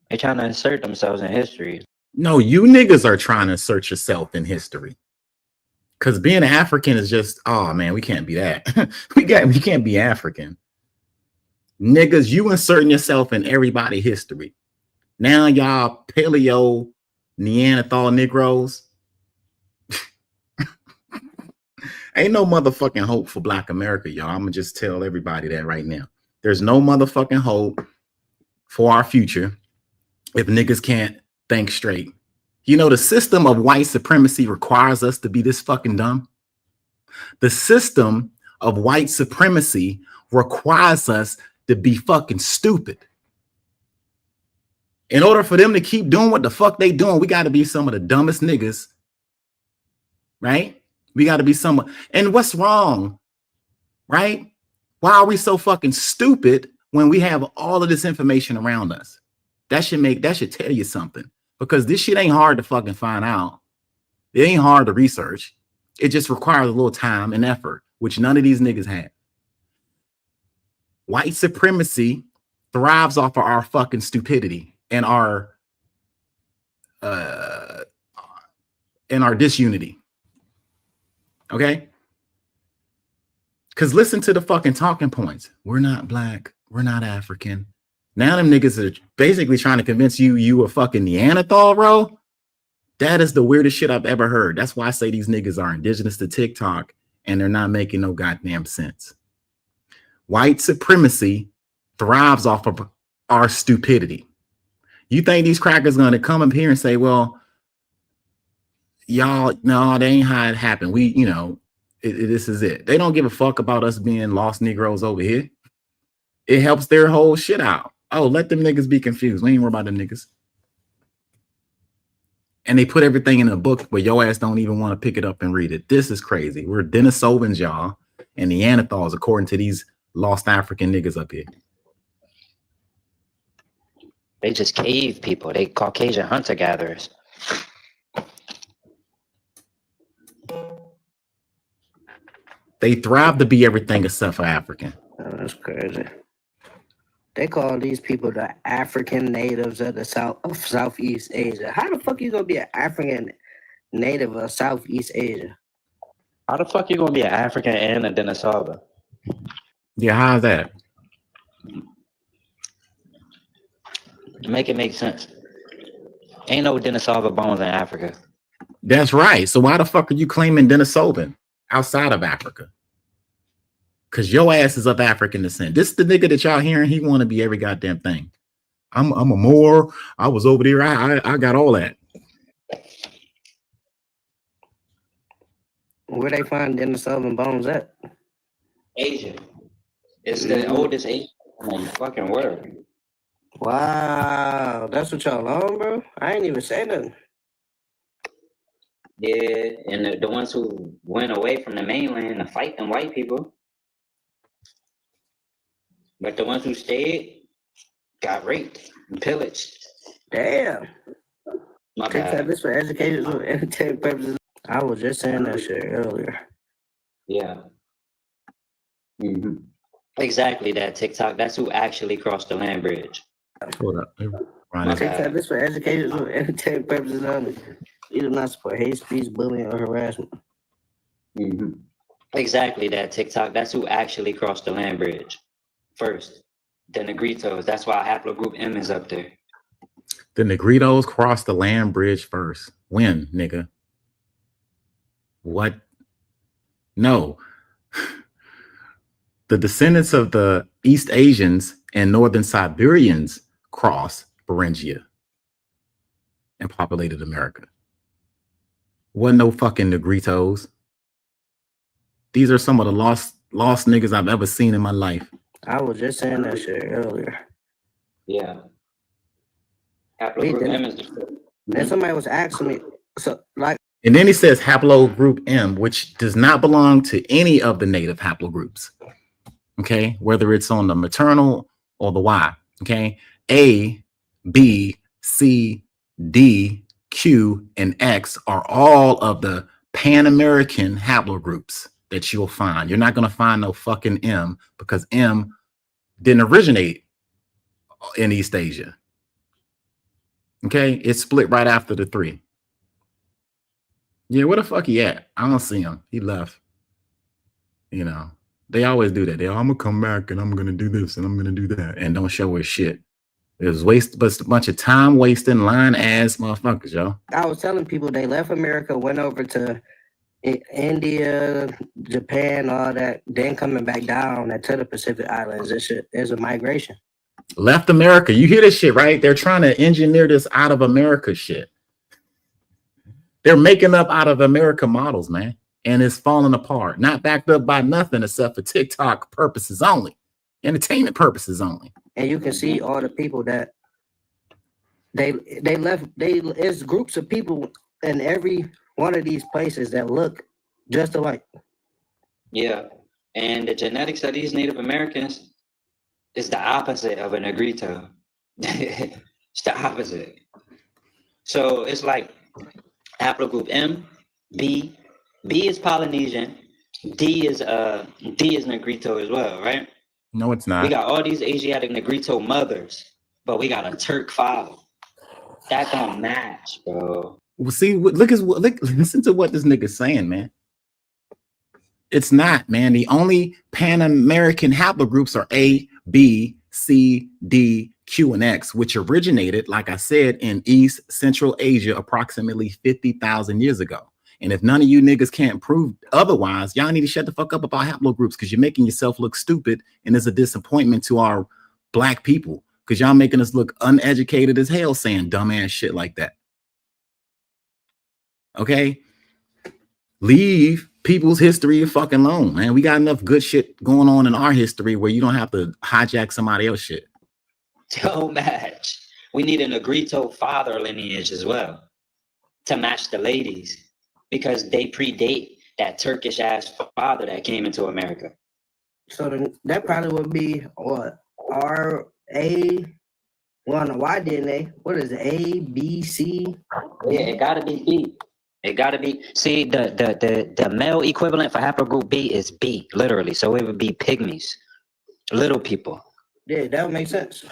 [SPEAKER 4] They're trying to assert themselves in history.
[SPEAKER 2] No, you niggas are trying to assert yourself in history. Because being an African is just, oh man, we can't be that. we can't be African. Niggas, you inserting yourself in everybody's history. Now y'all paleo Neanderthal Negroes. Ain't no motherfucking hope for Black America, y'all. I'm gonna just tell everybody that right now. There's no motherfucking hope for our future if niggas can't think straight. You know, the system of white supremacy requires us to be this fucking dumb. The system of white supremacy requires us to be fucking stupid. In order for them to keep doing what the fuck they doing, we got to be some of the dumbest niggas, right? We got to be some. And what's wrong, right? Why are we so fucking stupid when we have all of this information around us? That should tell you something, because this shit ain't hard to fucking find out. It ain't hard to research. It just requires a little time and effort, which none of these niggas have. White supremacy thrives off of our fucking stupidity and our disunity. Okay? Because listen to the fucking talking points. We're not black. We're not African. Now them niggas are basically trying to convince you a fucking Neanderthal, bro. That is the weirdest shit I've ever heard. That's why I say these niggas are indigenous to TikTok and they're not making no goddamn sense. White supremacy thrives off of our stupidity. You think these crackers gonna come up here and say, well, y'all, no, that ain't how it happened. We, you know, this is it. They don't give a fuck about us being lost Negroes over here. It helps their whole shit out. Oh, let them niggas be confused. We ain't worry about them niggas. And they put everything in a book where your ass don't even want to pick it up and read it. This is crazy. We're Denisovans, y'all, and Neanderthals, according to these lost African niggas up here.
[SPEAKER 4] They just cave people. They Caucasian hunter-gatherers.
[SPEAKER 2] They thrive to be everything except for African.
[SPEAKER 3] Oh, that's crazy. They call these people the African natives of the Southeast Asia. How the fuck you gonna be an African native of Southeast Asia?
[SPEAKER 4] How the fuck you gonna be an African and a Denisova?
[SPEAKER 2] Yeah, how's that?
[SPEAKER 4] Make it make sense. Ain't no Denisova bones in Africa.
[SPEAKER 2] That's right. So why the fuck are you claiming Denisovan outside of Africa? Because your ass is of African descent. This is the nigga that y'all hearing. He want to be every goddamn thing. I'm a Moor. I was over there. I got all that.
[SPEAKER 3] Where they find Denisovan bones at?
[SPEAKER 4] Asia. It's the oldest Asian in the fucking world.
[SPEAKER 3] Wow, that's what y'all on, bro? I ain't even say nothing.
[SPEAKER 4] Yeah, and the ones who went away from the mainland to fight them white people. But the ones who stayed got raped and pillaged.
[SPEAKER 3] Damn.
[SPEAKER 4] My
[SPEAKER 3] TikTok,
[SPEAKER 4] bad.
[SPEAKER 3] this for educational and entertainment purposes. I was just saying that shit earlier.
[SPEAKER 4] Yeah. Mm-hmm. Exactly that TikTok. That's who actually crossed the land bridge.
[SPEAKER 2] Hold up.
[SPEAKER 3] TikTok, this for educational and entertainment purposes only. You do not support hate speech, bullying, or harassment.
[SPEAKER 4] Mm-hmm. Exactly that TikTok. That's who actually crossed the land bridge first. The Negritos. That's why haplogroup M is up there.
[SPEAKER 2] The Negritos crossed the land bridge first. When, nigga? What? No. The descendants of the East Asians and Northern Siberians crossed Beringia and populated America. Wasn't no fucking Negritos. These are some of the lost niggas I've ever seen in my life.
[SPEAKER 3] I was just saying that shit earlier.
[SPEAKER 4] Yeah. Haplogroup M is the
[SPEAKER 3] Then somebody was asking me, so like,
[SPEAKER 2] and then he says haplogroup M, which does not belong to any of the native haplogroups. Okay, whether it's on the maternal or the Y. Okay, A, B, C, D, Q, and X are all of the Pan-American haplogroups that you'll find. You're not going to find no fucking M, because M didn't originate in East Asia. Okay, it split right after the 3. Yeah, where the fuck he at? I don't see him. He left. You know, they always do that. I'm gonna come back and I'm gonna do this and I'm gonna do that and don't show his shit. It was but a bunch of time wasting, lying ass motherfuckers, yo.
[SPEAKER 3] I was telling people they left America, went over to India, Japan, all that, then coming back down to the Pacific Islands. This shit is a migration.
[SPEAKER 2] Left America. You hear this shit, right? They're trying to engineer this out of America shit. They're making up out of America models, man. And it's falling apart. Not backed up by nothing except for TikTok purposes only. Entertainment purposes only.
[SPEAKER 3] And you can see all the people that they left. It's groups of people in every one of these places that look just alike.
[SPEAKER 4] Yeah. And the genetics of these Native Americans is the opposite of a Negrito. It's the opposite. So it's like haplogroup M, B. B is Polynesian. D is Negrito as well, right?
[SPEAKER 2] No, it's
[SPEAKER 4] We
[SPEAKER 2] not.
[SPEAKER 4] got all these Asiatic Negrito mothers, but we got a Turk father. That don't match, bro.
[SPEAKER 2] Well, see, listen to what this nigga's saying, man. It's not, man. The only Pan-American haplogroups are A, B, C, D, Q, and X, which originated, like I said, in East Central Asia approximately 50,000 years ago. And if none of you niggas can't prove otherwise, y'all need to shut the fuck up about haplogroups because you're making yourself look stupid, and it's a disappointment to our black people because y'all making us look uneducated as hell saying dumbass shit like that. Okay? Leave people's history fucking alone, man. We got enough good shit going on in our history where you don't have to hijack somebody else's shit.
[SPEAKER 4] Don't match. We need a Negrito father lineage as well to match the ladies because they predate that Turkish ass father that came into America.
[SPEAKER 3] So that probably would be what RA. Well, why didn't they? What is it? A, B, C?
[SPEAKER 4] Yeah, it gotta be B. It gotta be. See, the male equivalent for haplogroup B is B, literally. So it would be pygmies, little people.
[SPEAKER 3] Yeah, that would make sense.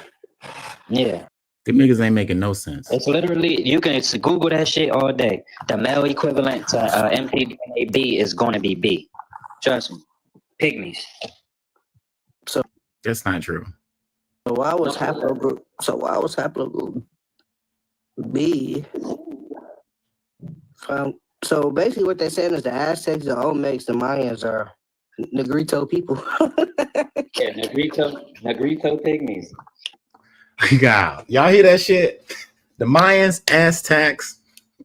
[SPEAKER 4] Yeah.
[SPEAKER 2] The niggas ain't making no sense.
[SPEAKER 4] It's literally, you can Google that shit all day. The male equivalent to mtDNA B is going to be B. Trust me. Pygmies.
[SPEAKER 3] So
[SPEAKER 2] That's not true.
[SPEAKER 3] So why was haplogroup B? So basically, what they're saying is the Aztecs, the Olmecs, the Mayans are Negrito people.
[SPEAKER 4] Yeah, Negrito pygmies.
[SPEAKER 2] God, y'all hear that shit? The Mayans, Aztecs,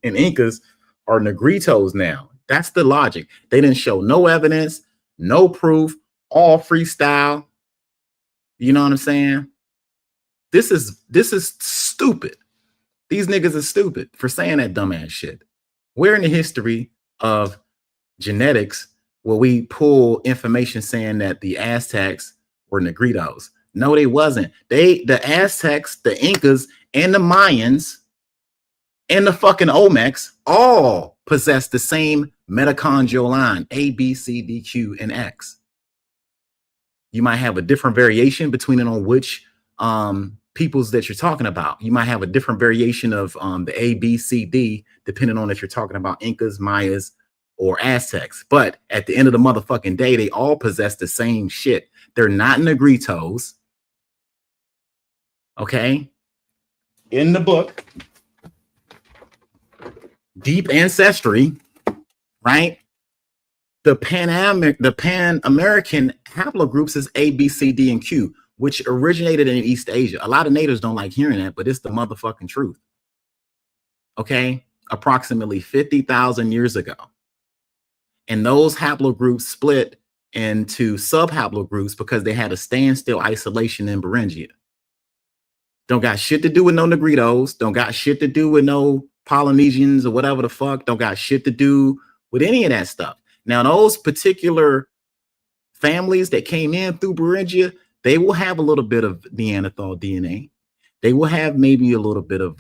[SPEAKER 2] and Incas are Negritos now. That's the logic. They didn't show no evidence, no proof, all freestyle. You know what I'm saying? This is stupid. These niggas are stupid for saying that dumbass shit. Where in the history of genetics will we pull information saying that the Aztecs were Negritos? No, they wasn't. The Aztecs, the Incas, and the Mayans, and the fucking Olmecs all possess the same mitochondrial line, A, B, C, D, Q, and X. You might have a different variation between it on which peoples that you're talking about. You might have a different variation of the A, B, C, D, depending on if you're talking about Incas, Mayas, or Aztecs. But at the end of the motherfucking day, they all possess the same shit. They're not Negritos. Okay? In the book, Deep Ancestry, right? The Pan-American haplogroups is A, B, C, D, and Q, which originated in East Asia. A lot of natives don't like hearing that, but it's the motherfucking truth. Okay? Approximately 50,000 years ago. And those haplogroups split into sub-haplogroups because they had a standstill isolation in Beringia. Don't got shit to do with no Negritos. Don't got shit to do with no Polynesians or whatever the fuck. Don't got shit to do with any of that stuff. Now, those particular families that came in through Beringia, they will have a little bit of Neanderthal DNA. They will have maybe a little bit of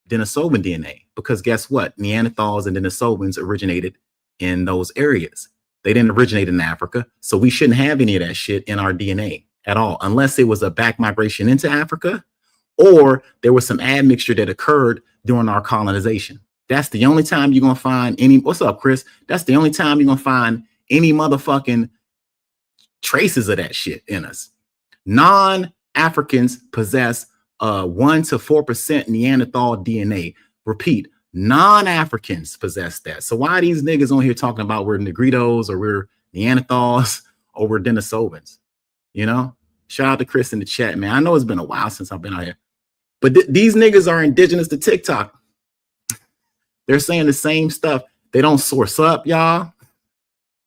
[SPEAKER 2] Denisovan DNA because guess what? Neanderthals and Denisovans originated in those areas. They didn't originate in Africa, so we shouldn't have any of that shit in our DNA at all, unless it was a back migration into Africa or there was some admixture that occurred during our colonization. That's the only time you're going to find any, what's up, Chris? That's the only time you're going to find any motherfucking traces of that shit in us. Non-Africans possess 1 to 4% Neanderthal DNA. Repeat, non-Africans possess that. So why are these niggas on here talking about we're Negritos or we're Neanderthals or we're Denisovans? You know? Shout out to Chris in the chat, man. I know it's been a while since I've been out here. But these niggas are indigenous to TikTok. They're saying the same stuff. They don't source up, y'all,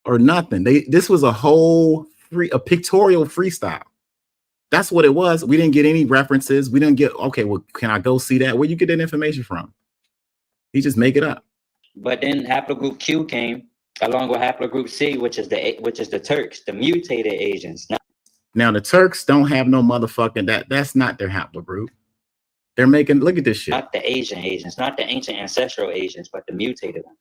[SPEAKER 2] or nothing. This was a whole a pictorial freestyle. That's what it was. We didn't get any references. We didn't get, okay, well, can I go see that? Where you get that information from? He just make it up.
[SPEAKER 4] But then haplogroup Q came along with haplogroup C, which is the Turks, the mutated Asians.
[SPEAKER 2] Now the Turks don't have no motherfucking that's not their haplogroup. They're making, look at this shit.
[SPEAKER 4] Not the Asian Asians, not the ancient ancestral Asians, but the mutated ones.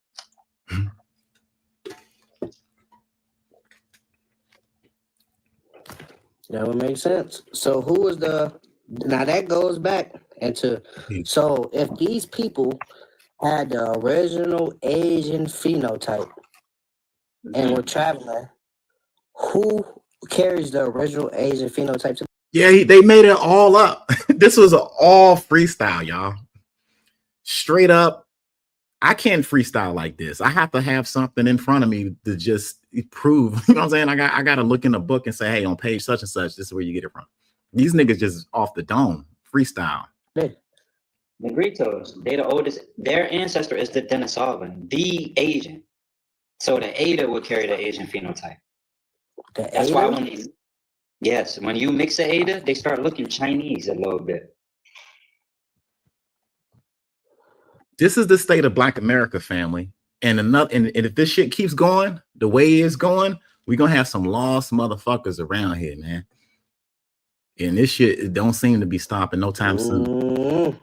[SPEAKER 3] That would make sense. So who is now that goes back into, so if these people had the original Asian phenotype and were traveling, who carries the original Asian phenotype?
[SPEAKER 2] Yeah, they made it all up. This was all freestyle, y'all. Straight up. I can't freestyle like this. I have to have something in front of me to just prove. You know what I'm saying? I got to look in the book and say, hey, on page such and such, this is where you get it from. These niggas just off the dome, freestyle.
[SPEAKER 4] The Negritos, they the oldest. Their ancestor is the Denisovan, the Asian. So the Ada will carry the Asian phenotype. That's why when you mix the Ada, they start looking Chinese a little bit.
[SPEAKER 2] This is the state of Black America, family. And if this shit keeps going the way it's going, we're gonna have some lost motherfuckers around here, man. And this shit, it don't seem to be stopping no time soon.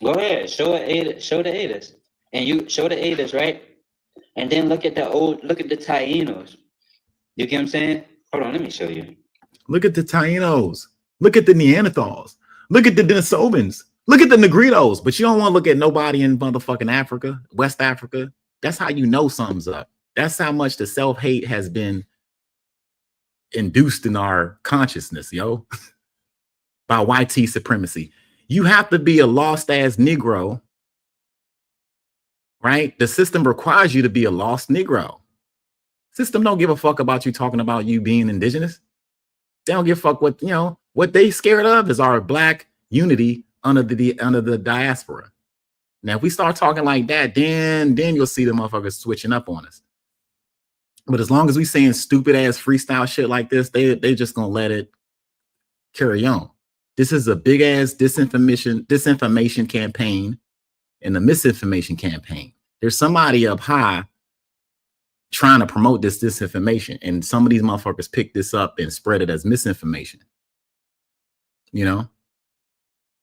[SPEAKER 4] Go ahead, show the Adas. And you show the Adas, right? And then look at the Tainos. You get what I'm saying? Hold on, let me show you.
[SPEAKER 2] Look at the Tainos. Look at the Neanderthals. Look at the Denisovans. Look at the Negritos. But you don't want to look at nobody in motherfucking Africa, West Africa. That's how you know something's up. That's how much the self-hate has been induced in our consciousness, yo, by YT supremacy. You have to be a lost ass Negro, right? The system requires you to be a lost Negro. System don't give a fuck about you talking about you being indigenous. They don't give a fuck what they scared of is our Black unity under the diaspora. Now, if we start talking like that, then you'll see the motherfuckers switching up on us. But as long as we saying stupid ass freestyle shit like this, they just gonna let it carry on. This is a big ass disinformation campaign and a misinformation campaign. There's somebody up high trying to promote this disinformation, and some of these motherfuckers pick this up and spread it as misinformation. You know,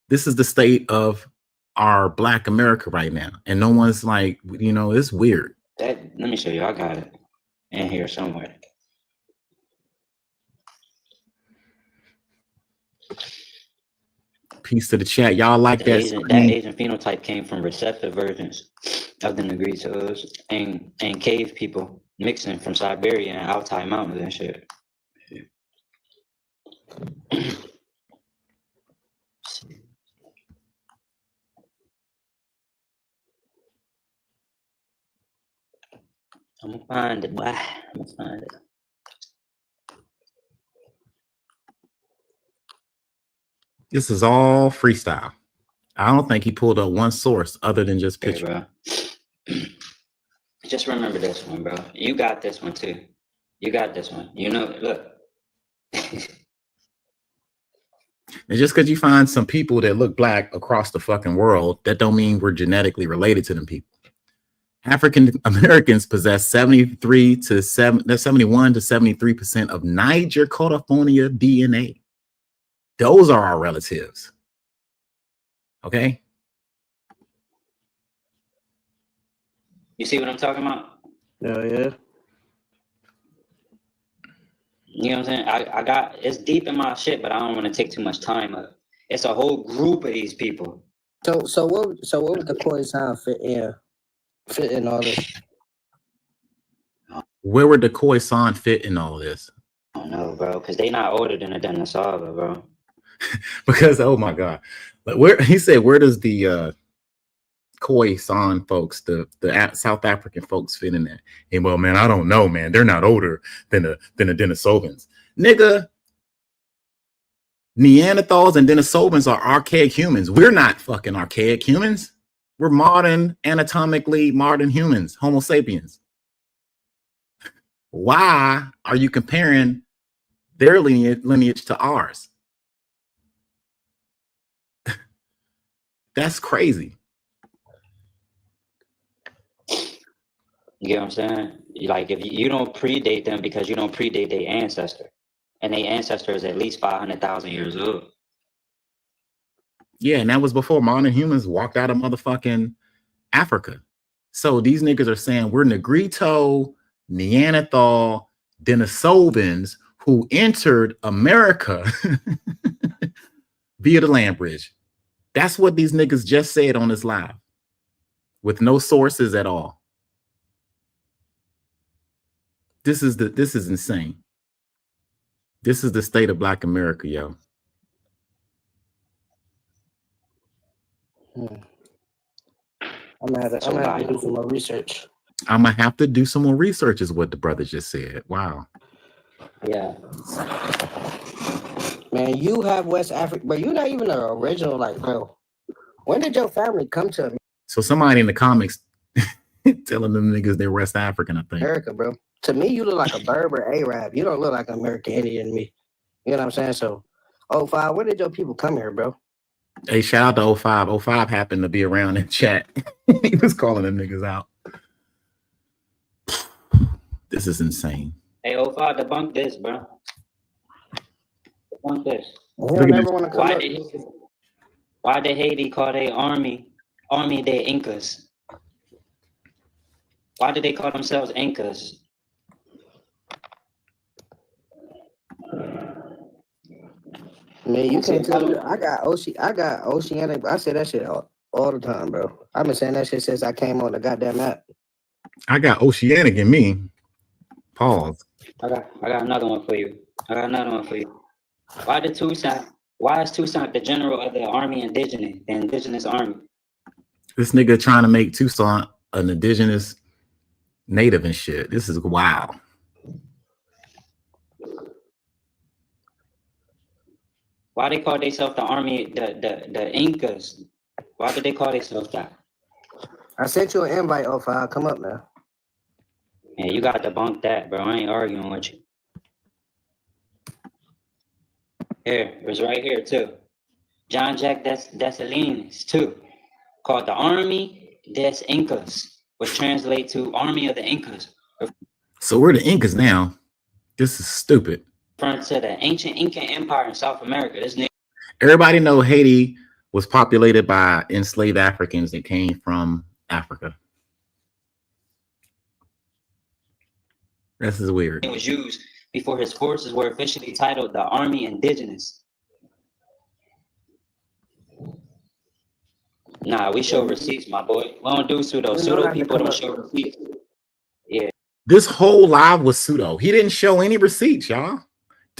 [SPEAKER 2] this is the state of our Black America right now, and no one's like, it's weird.
[SPEAKER 4] Let me show you. I got it in here somewhere.
[SPEAKER 2] Peace to the chat. Y'all like that?
[SPEAKER 4] That Asian phenotype came from recessive versions of the Negritos and cave people mixing from Siberia and Altai Mountains and shit. I'm gonna find it, boy. I'm gonna find it.
[SPEAKER 2] This is all freestyle. I don't think he pulled up one source other than just picture.
[SPEAKER 4] Hey, just remember this one, bro. You got this one too. You got this one. Look.
[SPEAKER 2] And just because you find some people that look Black across the fucking world, that don't mean we're genetically related to them people. African Americans possess 71 to 73% of Niger California DNA. Those are our relatives. Okay.
[SPEAKER 4] You see what I'm talking about?
[SPEAKER 3] Oh, yeah.
[SPEAKER 4] You know what I'm saying? I got, it's deep in my shit, but I don't want to take too much time up. It's a whole group of these people.
[SPEAKER 3] So what would the Khoisan fit in all this?
[SPEAKER 2] Where would the Khoisan fit in all of this?
[SPEAKER 4] I don't know, bro, because they not older than a Denisova, bro.
[SPEAKER 2] Because, oh my God. But where does the Khoisan folks, the South African folks fit in there? Hey, well, man, I don't know, man. They're not older than the Denisovans. Nigga, Neanderthals and Denisovans are archaic humans. We're not fucking archaic humans. We're anatomically modern humans, Homo sapiens. Why are you comparing their lineage to ours. That's crazy.
[SPEAKER 4] You get what I'm saying? Like, if you don't predate them because you don't predate their ancestor, and their ancestor is at least 500,000 years old.
[SPEAKER 2] Yeah, and that was before modern humans walked out of motherfucking Africa. So these niggas are saying we're Negrito, Neanderthal, Denisovans who entered America via the land bridge. That's what these niggas just said on this live with no sources at all. This is insane. This is the state of Black America, yo.
[SPEAKER 3] I'm gonna have to do some more research.
[SPEAKER 2] I'm gonna have to do some more research, is what the brother just said. Wow.
[SPEAKER 4] Yeah.
[SPEAKER 3] Man, you have West Africa, but you're not even the original, like, bro. When did your family come to America?
[SPEAKER 2] So somebody in the comics telling them niggas they're West African, I think.
[SPEAKER 3] America, bro. To me, you look like a Berber Arab. You don't look like an American Indian to me. You know what I'm saying? So, 05, when did your people come here, bro?
[SPEAKER 2] Hey, shout out to 05. 05 happened to be around in chat. He was calling them niggas out. This is insane.
[SPEAKER 4] Hey, 05, debunk this, bro. Debunk this. Why did Haiti call their army their Incas? Why did they call themselves Incas?
[SPEAKER 3] Man, you can't tell me. I got oceanic. I say that shit all the time, bro. I've been saying that shit since I came on the goddamn app.
[SPEAKER 2] I got oceanic in me. Pause.
[SPEAKER 4] I got another one for you. Why is Toussaint the general of the army indigenous, the indigenous army?
[SPEAKER 2] This nigga trying to make Toussaint an indigenous native and shit. This is wild.
[SPEAKER 4] Why they call themselves the army, the Incas? Why did they call themselves that?
[SPEAKER 3] I sent you an invite, 05. Come up now.
[SPEAKER 4] Yeah, you got to debunk that, bro. I ain't arguing with you. Here, it was right here too. John Jack Dessalines too, called the Army des Incas, which translates to Army of the Incas.
[SPEAKER 2] So we're the Incas now. This is stupid.
[SPEAKER 4] Referring to the ancient Incan Empire in South America. This nigga.
[SPEAKER 2] Everybody know Haiti was populated by enslaved Africans that came from Africa. This is weird.
[SPEAKER 4] It was used before his forces were officially titled the Army Indigenous. Nah, we show receipts, my boy. We don't do pseudo. Pseudo people don't show receipts. Yeah.
[SPEAKER 2] This whole live was pseudo. He didn't show any receipts, y'all.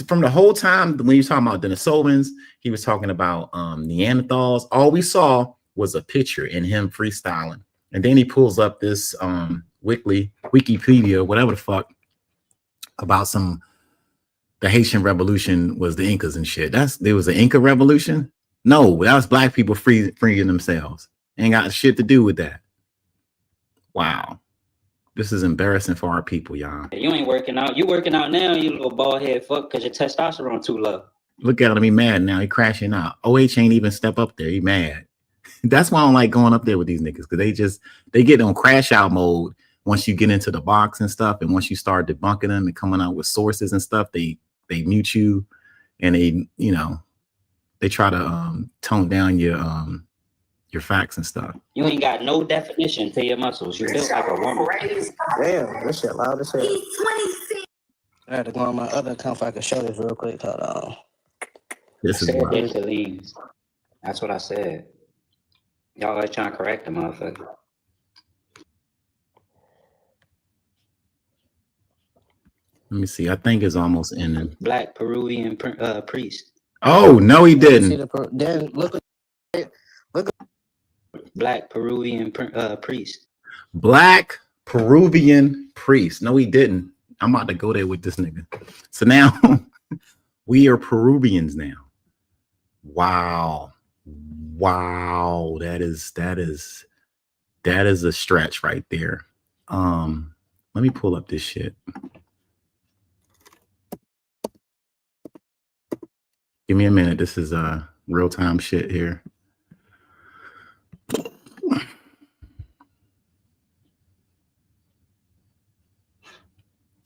[SPEAKER 2] From the whole time when you're talking about Denisovans, he was talking about Neanderthals. All we saw was a picture in him freestyling. And then he pulls up this Wikipedia, whatever the fuck, about the Haitian Revolution was the Incas and shit. There was an Inca Revolution. No, that was black people freeing themselves. Ain't got shit to do with that. Wow. This is embarrassing for our people, y'all.
[SPEAKER 4] You ain't working out. You working out now, you little bald head fuck, because your testosterone too low.
[SPEAKER 2] Look at him, he mad now. He crashing out. OH ain't even step up there. He mad. That's why I don't like going up there with these niggas, because they get on crash out mode once you get into the box and stuff. And once you start debunking them and coming out with sources and stuff, they mute you and they try to tone down your facts and stuff.
[SPEAKER 4] You ain't got no definition to your muscles. You built like a woman.
[SPEAKER 3] Damn, this shit loud as hell. I had to go on my other account if I could show this real quick. Hold on.
[SPEAKER 2] This is wild.
[SPEAKER 4] That's what I said. Y'all are trying to correct the motherfucker.
[SPEAKER 2] Let me see. I think it's almost ending.
[SPEAKER 4] Black Peruvian priest.
[SPEAKER 2] Oh, no, he didn't.
[SPEAKER 3] Then look.
[SPEAKER 4] Black Peruvian priest.
[SPEAKER 2] Black Peruvian priest. No, he didn't. I'm about to go there with this nigga. So now we are Peruvians now. Wow. That is a stretch right there. Let me pull up this shit. Give me a minute. This is real-time shit here.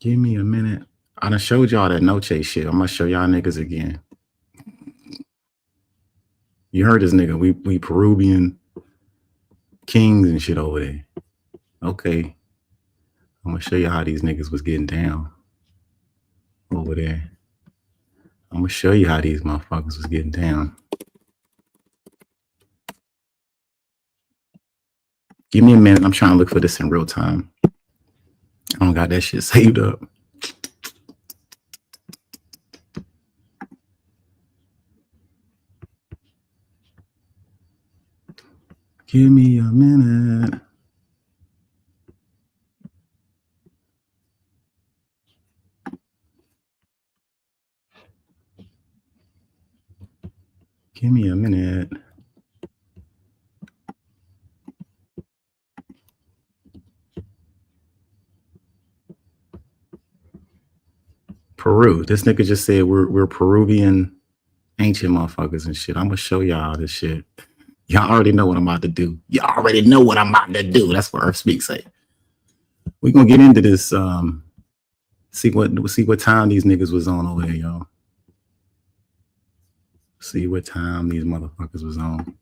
[SPEAKER 2] Give me a minute. I done showed y'all that Noche shit. I'm gonna show y'all niggas again. You heard this nigga. We Peruvian kings and shit over there. Okay. I'm gonna show you how these niggas was getting down over there. I'm gonna show you how these motherfuckers was getting down. Give me a minute. I'm trying to look for this in real time. I don't got that shit saved up. Give me a minute. Give me a minute. Peru. This nigga just said we're Peruvian ancient motherfuckers and shit. I'm gonna show y'all this shit. Y'all already know what I'm about to do. Y'all already know what I'm about to do. That's what Earth Speak say. We're gonna get into this. See what time these niggas was on over there, y'all. See what time these motherfuckers was on.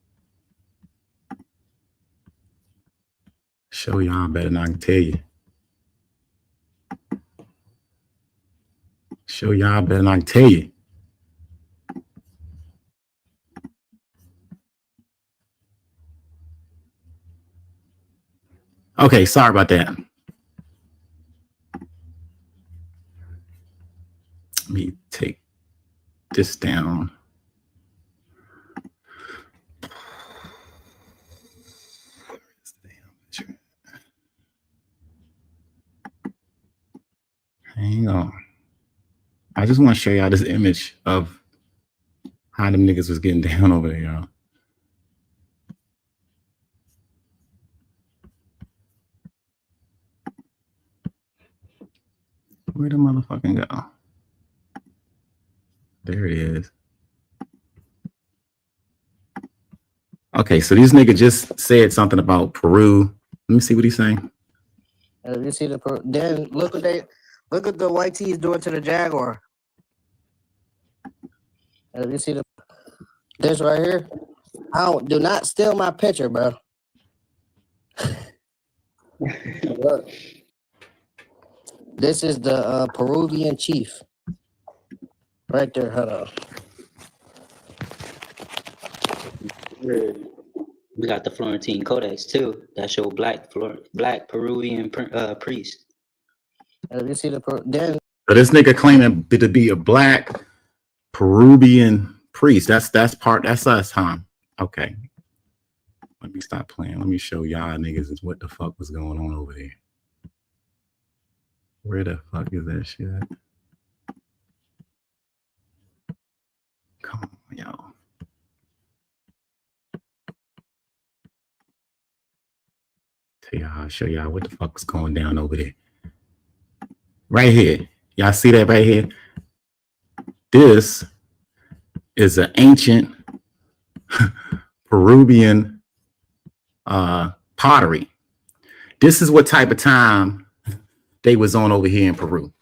[SPEAKER 2] Show y'all better than I can tell you. Show y'all better than I can tell you. Okay, sorry about that. Let me take this down. Hang on. I just want to show y'all this image of how them niggas was getting down over there, y'all. Where'd the motherfucking go? There it is. Okay, so these niggas just said something about Peru. Let me see what he's saying.
[SPEAKER 3] You see the then look what the white tees doing to the Jaguar. You see this right here? Do not steal my picture, bro. Look. This is the Peruvian chief. Right there, hold on.
[SPEAKER 4] We got the Florentine Codex too. That show black Peruvian priest.
[SPEAKER 3] You see the
[SPEAKER 2] so this nigga claiming to be a black Peruvian priest. That's us, huh? Okay. Let me stop playing. Let me show y'all niggas what the fuck was going on over there. Where the fuck is that shit at? Come on, y'all. I'll show y'all what the fuck is going down over there. Right here. Y'all see that right here? This is an ancient Peruvian pottery. This is what type of time they was on over here in Peru.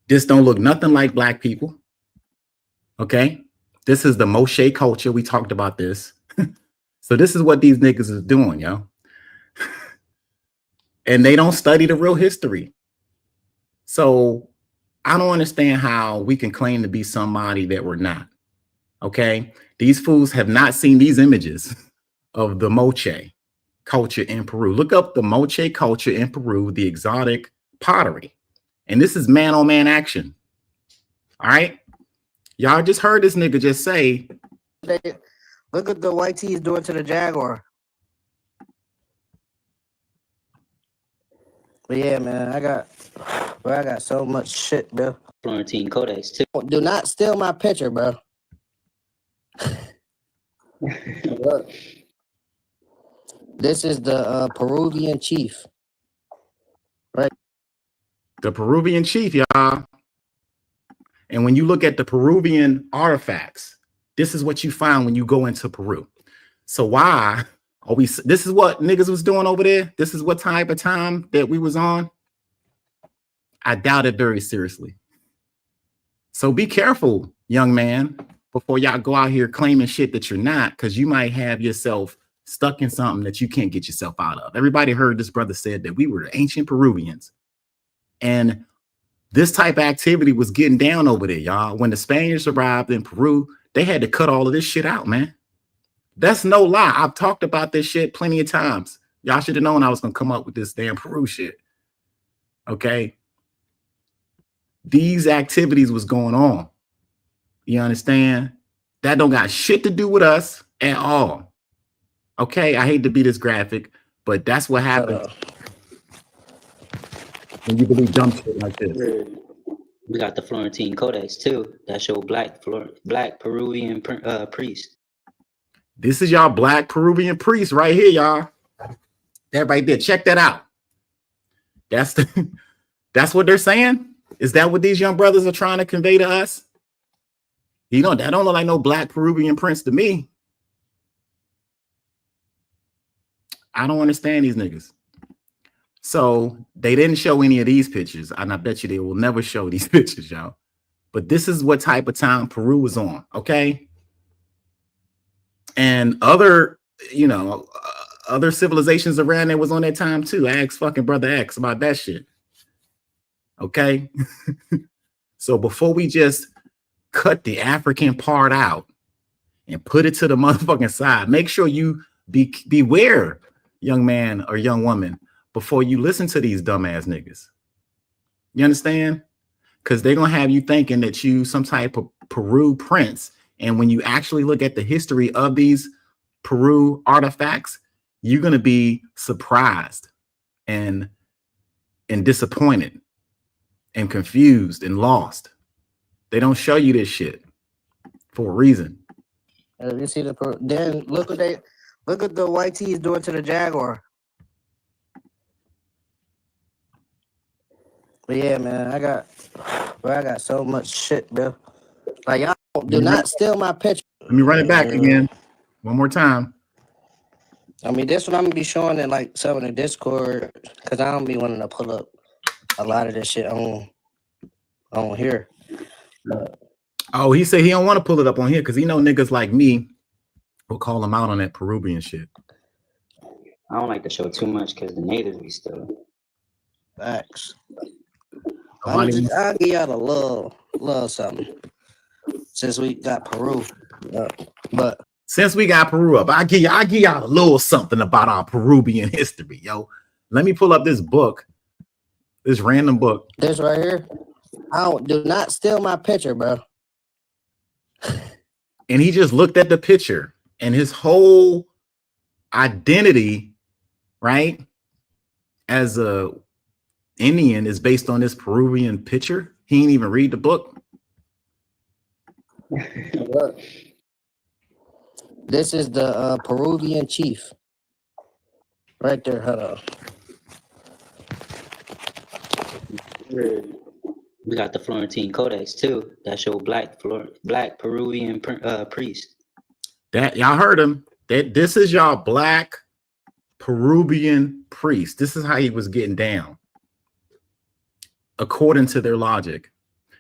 [SPEAKER 2] This don't look nothing like black people. Okay? This is the Moshe culture. We talked about this. So this is what these niggas is doing, yo. And they don't study the real history. So I don't understand how we can claim to be somebody that we're not. Okay? These fools have not seen these images of the Moche culture in Peru. Look up the Moche culture in Peru, the exotic pottery. And this is man-on-man action. All right? Y'all just heard this nigga just say.
[SPEAKER 3] Look at the white tees doing to the Jaguar. But yeah, man, I got so much shit, bro.
[SPEAKER 4] Florentine Codex too.
[SPEAKER 3] Do not steal my picture, bro. Look. This is the Peruvian chief. Right.
[SPEAKER 2] The Peruvian chief, y'all. And when you look at the Peruvian artifacts, this is what you find when you go into Peru. So why are we? This is what niggas was doing over there. This is what type of time that we was on. I doubt it very seriously. So be careful, young man, before y'all go out here claiming shit that you're not, because you might have yourself stuck in something that you can't get yourself out of. Everybody heard this brother said that we were the ancient Peruvians. And this type of activity was getting down over there, y'all. When the Spaniards arrived in Peru, they had to cut all of this shit out, man. That's no lie. I've talked about this shit plenty of times. Y'all should have known I was going to come up with this damn Peru shit. Okay? These activities was going on. You understand? That don't got shit to do with us at all. Okay? I hate to be this graphic, but that's what happens when you believe dumb shit like this.
[SPEAKER 4] We got the Florentine Codex too that show black Peruvian priest.
[SPEAKER 2] This is y'all black Peruvian priest right here, y'all. That right there. Check that out. That's what they're saying. Is that what these young brothers are trying to convey to us? You know, that don't look like no black Peruvian prince to me. I don't understand these niggas. So they didn't show any of these pictures, and I bet you they will never show these pictures, y'all. But this is what type of time Peru was on, okay? And other, you know, other civilizations around there was on that time too. I asked fucking Brother X about that shit. Okay? So before we just cut the African part out and put it to the motherfucking side, make sure you beware, young man or young woman, before you listen to these dumbass niggas. You understand? Because they're going to have you thinking that you some type of Peru prince. And when you actually look at the history of these Peru artifacts, you're going to be surprised and disappointed and confused and lost. They don't show you this shit for a reason.
[SPEAKER 3] You see then look at the white tees doing to the Jaguar. But yeah, man, I got so much shit, bro. Like y'all do not steal my picture.
[SPEAKER 2] Let me run it back again, one more time.
[SPEAKER 3] I mean, this one I'm gonna be showing in like some of the Discord because I don't be wanting to pull up a lot of this shit on here.
[SPEAKER 2] Oh, he said he don't want to pull it up on here because he know niggas like me will call him out on that Peruvian shit.
[SPEAKER 4] I don't like to show too much because the natives be still.
[SPEAKER 3] Facts. I'll give y'all a little something since we got Peru. But
[SPEAKER 2] since we got Peru up, I give y'all a little something about our Peruvian history, yo. Let me pull up this book, this random book.
[SPEAKER 3] This right here. Do not steal my picture, bro.
[SPEAKER 2] And he just looked at the picture, and his whole identity, right, as a Indian is based on this Peruvian picture. He didn't even read the book.
[SPEAKER 3] This is the Peruvian chief. Right there. Hold on.
[SPEAKER 4] We got the Florentine Codex too that show black Peruvian priest.
[SPEAKER 2] That y'all heard him. That this is y'all black Peruvian priest. This is how he was getting down, according to their logic.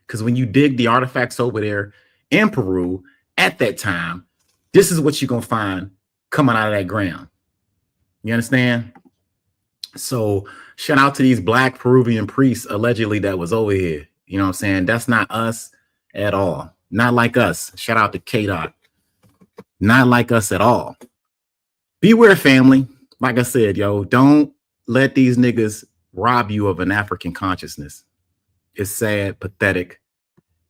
[SPEAKER 2] Because when you dig the artifacts over there in Peru at that time, this is what you're gonna find coming out of that ground. You understand? So shout out to these black Peruvian priests allegedly that was over here. You know what I'm saying? That's not us at all. Not like us. Shout out to K-Dot. Not like us at all. Beware, family. Like I said, yo, don't let these niggas rob you of an African consciousness. It's sad, pathetic,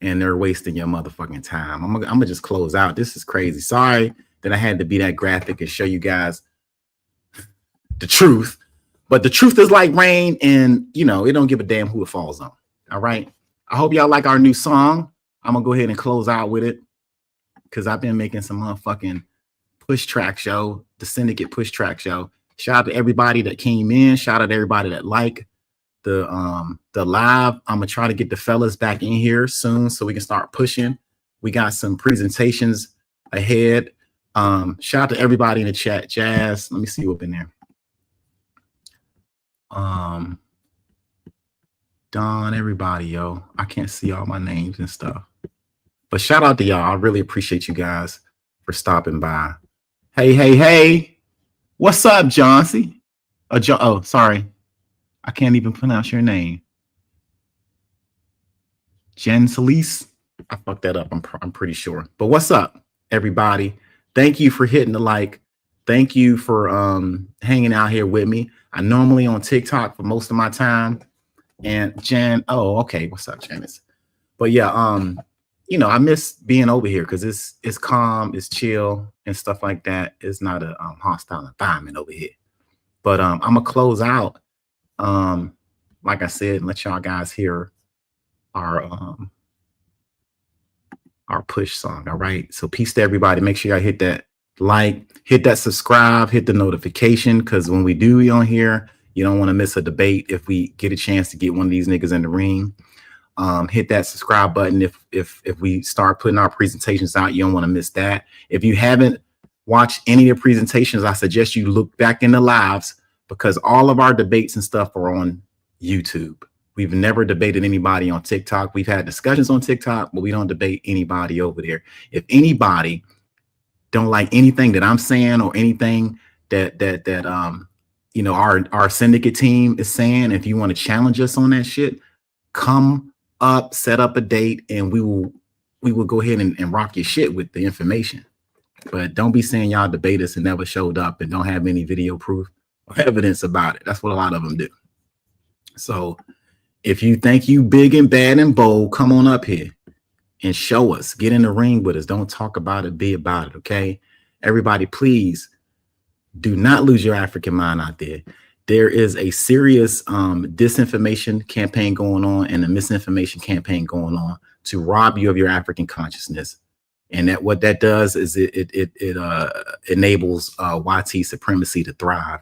[SPEAKER 2] and they're wasting your motherfucking time. I'm gonna just close out. This is crazy. Sorry that I had to be that graphic and show you guys the truth. But the truth is like rain, and you know, it don't give a damn who it falls on. All right. I hope y'all like our new song. I'm gonna go ahead and close out with it because I've been making some motherfucking push track show, the Syndicate push track show. Shout out to everybody that came in. Shout out to everybody that liked live. I'm gonna try to get the fellas back in here soon so we can start pushing. We got some presentations ahead. Shout out to everybody in the chat. Jazz, let me see what's in there. Don, everybody, yo. I can't see all my names and stuff. But shout out to y'all. I really appreciate you guys for stopping by. Hey. What's up, Johnsy? Oh, sorry. I can't even pronounce your name. Jen Solis. I fucked that up. I'm pretty sure. But what's up, everybody? Thank you for hitting the like. Thank you for hanging out here with me. I'm normally on TikTok for most of my time. And Jan, oh, okay. What's up, Janice? But yeah, you know, I miss being over here because it's calm, it's chill, and stuff like that. It's not a hostile environment over here. But I'm gonna close out, like I said, and let y'all guys hear our push song. All right. So peace to everybody. Make sure y'all hit that like, hit that subscribe, hit the notification, because when we do on here, you don't want to miss a debate. If we get a chance to get one of these niggas in the ring, hit that subscribe button. If we start putting our presentations out, you don't want to miss that. If you haven't watched any of the presentations, I suggest you look back in the lives, because all of our debates and stuff are on YouTube. We've never debated anybody on TikTok. We've had discussions on TikTok, but we don't debate anybody over there. If anybody don't like anything that I'm saying or anything that you know, our syndicate team is saying, if you want to challenge us on that shit, come up, set up a date, and we will go ahead and rock your shit with the information. But don't be saying y'all debate us and never showed up and don't have any video proof or evidence about it. That's what a lot of them do. So if you think you big and bad and bold, come on up here and show us. Get in the ring with us. Don't talk about it, be about it, okay? Everybody, please do not lose your African mind out there. There is a serious disinformation campaign going on and a misinformation campaign going on to rob you of your African consciousness. And that what that does is it enables YT supremacy to thrive.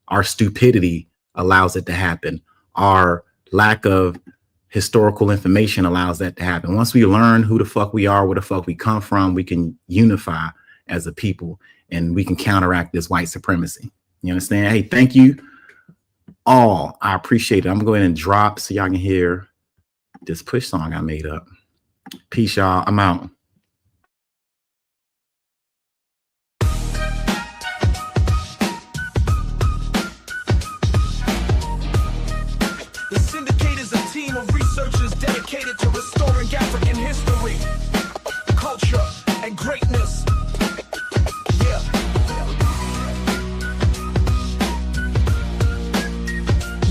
[SPEAKER 2] Our stupidity allows it to happen. Our lack of historical information allows that to happen. Once we learn who the fuck we are, where the fuck we come from, we can unify as a people and we can counteract this white supremacy. You understand? Hey, thank you all. I appreciate it. I'm gonna go ahead and drop so y'all can hear this push song I made up. Peace, y'all. I'm out.
[SPEAKER 1] The Syndicate is a team of researchers dedicated to restoring African history, culture, and greatness. Yeah.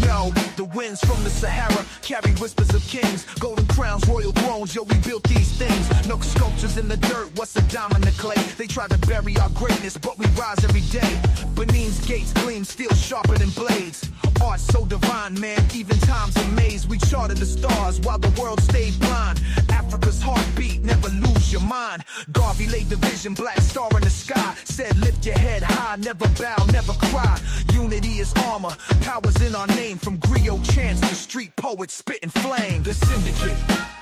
[SPEAKER 1] Yo, the winds from the Sahara carry whispers of kings, golden crowns, royal thrones. Yo, we built these things. No sculptures in the dirt. What's a diamond in the clay? They try to bury our greatness, but we rise every day. Benin's gates gleam, steel sharper than blades. Art so divine, man, even time's a maze. We charted the stars while the world stayed blind. Africa's heartbeat, never lose your mind. Garvey laid the vision, black star in the sky. Said lift your head high, never bow, never cry. Unity is armor, power's in our name. From griot chants to street poets spitting flame. The Syndicate,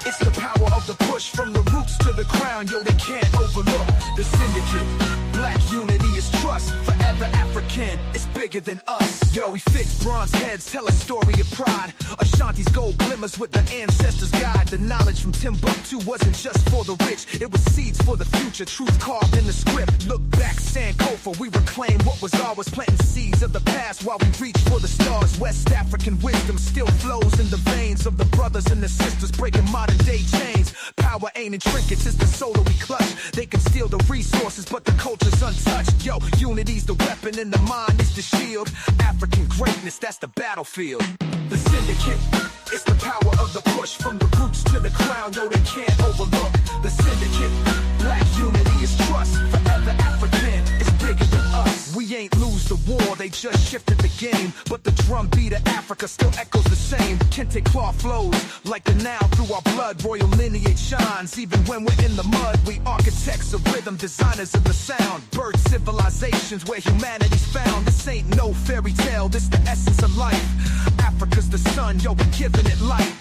[SPEAKER 1] it's the power of the push. From the roots to the crown, yo, they can't overlook. The Syndicate, black unity is trust. Forever African, it's bigger than us. Yo, we fix bronze heads, tell a story of pride. Ashanti's gold glimmers with the ancestors' guide. The knowledge from Timbuktu wasn't just for the rich, it was seeds for the future, truth carved in the script. Look back, Sankofa, we reclaim what was ours, planting seeds of the past while we reach for the stars. West African wisdom still flows in the veins of the brothers and the sisters, breaking modern day chains. Power ain't in trinkets, it's the soul that we clutch. They can steal the resources, but the culture's untouched. Yo, unity's the weapon and the mind is the shield. African greatness, that's the battlefield. The Syndicate, it's the power of the push. From the roots to the crown, yo, they can't overlook. The Syndicate, black unity is trust. Forever African, it's bigger than us. We ain't lose the war, they just shifted the game. But the drum beat of Africa still echoes the same. Kente claw flows like the now through our blood. Royal lineage shines even when we're in the mud. We architects of rhythm, designers of the sound. Bird civilizations where humanity's found. This ain't no fairy tale, this the essence of life. Africa's the sun, yo, we're giving it light.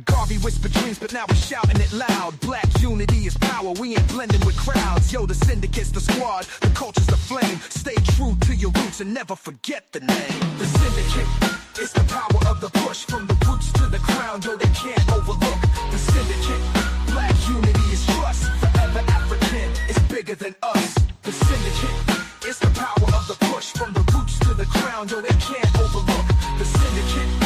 [SPEAKER 1] Garvey whispered dreams, but now we're shouting it loud. Black unity is power, we ain't blending with crowds. Yo, the syndicate's the squad, the culture's the flame. Stay true to your roots and never forget the name. The syndicate, it's the power of the push. From the roots to the crown, yo, they can't overlook. The syndicate, black unity is trust. Forever African, it's bigger than us. The syndicate, it's the power of the push. From the roots to the crown, yo, they can't overlook. The syndicate.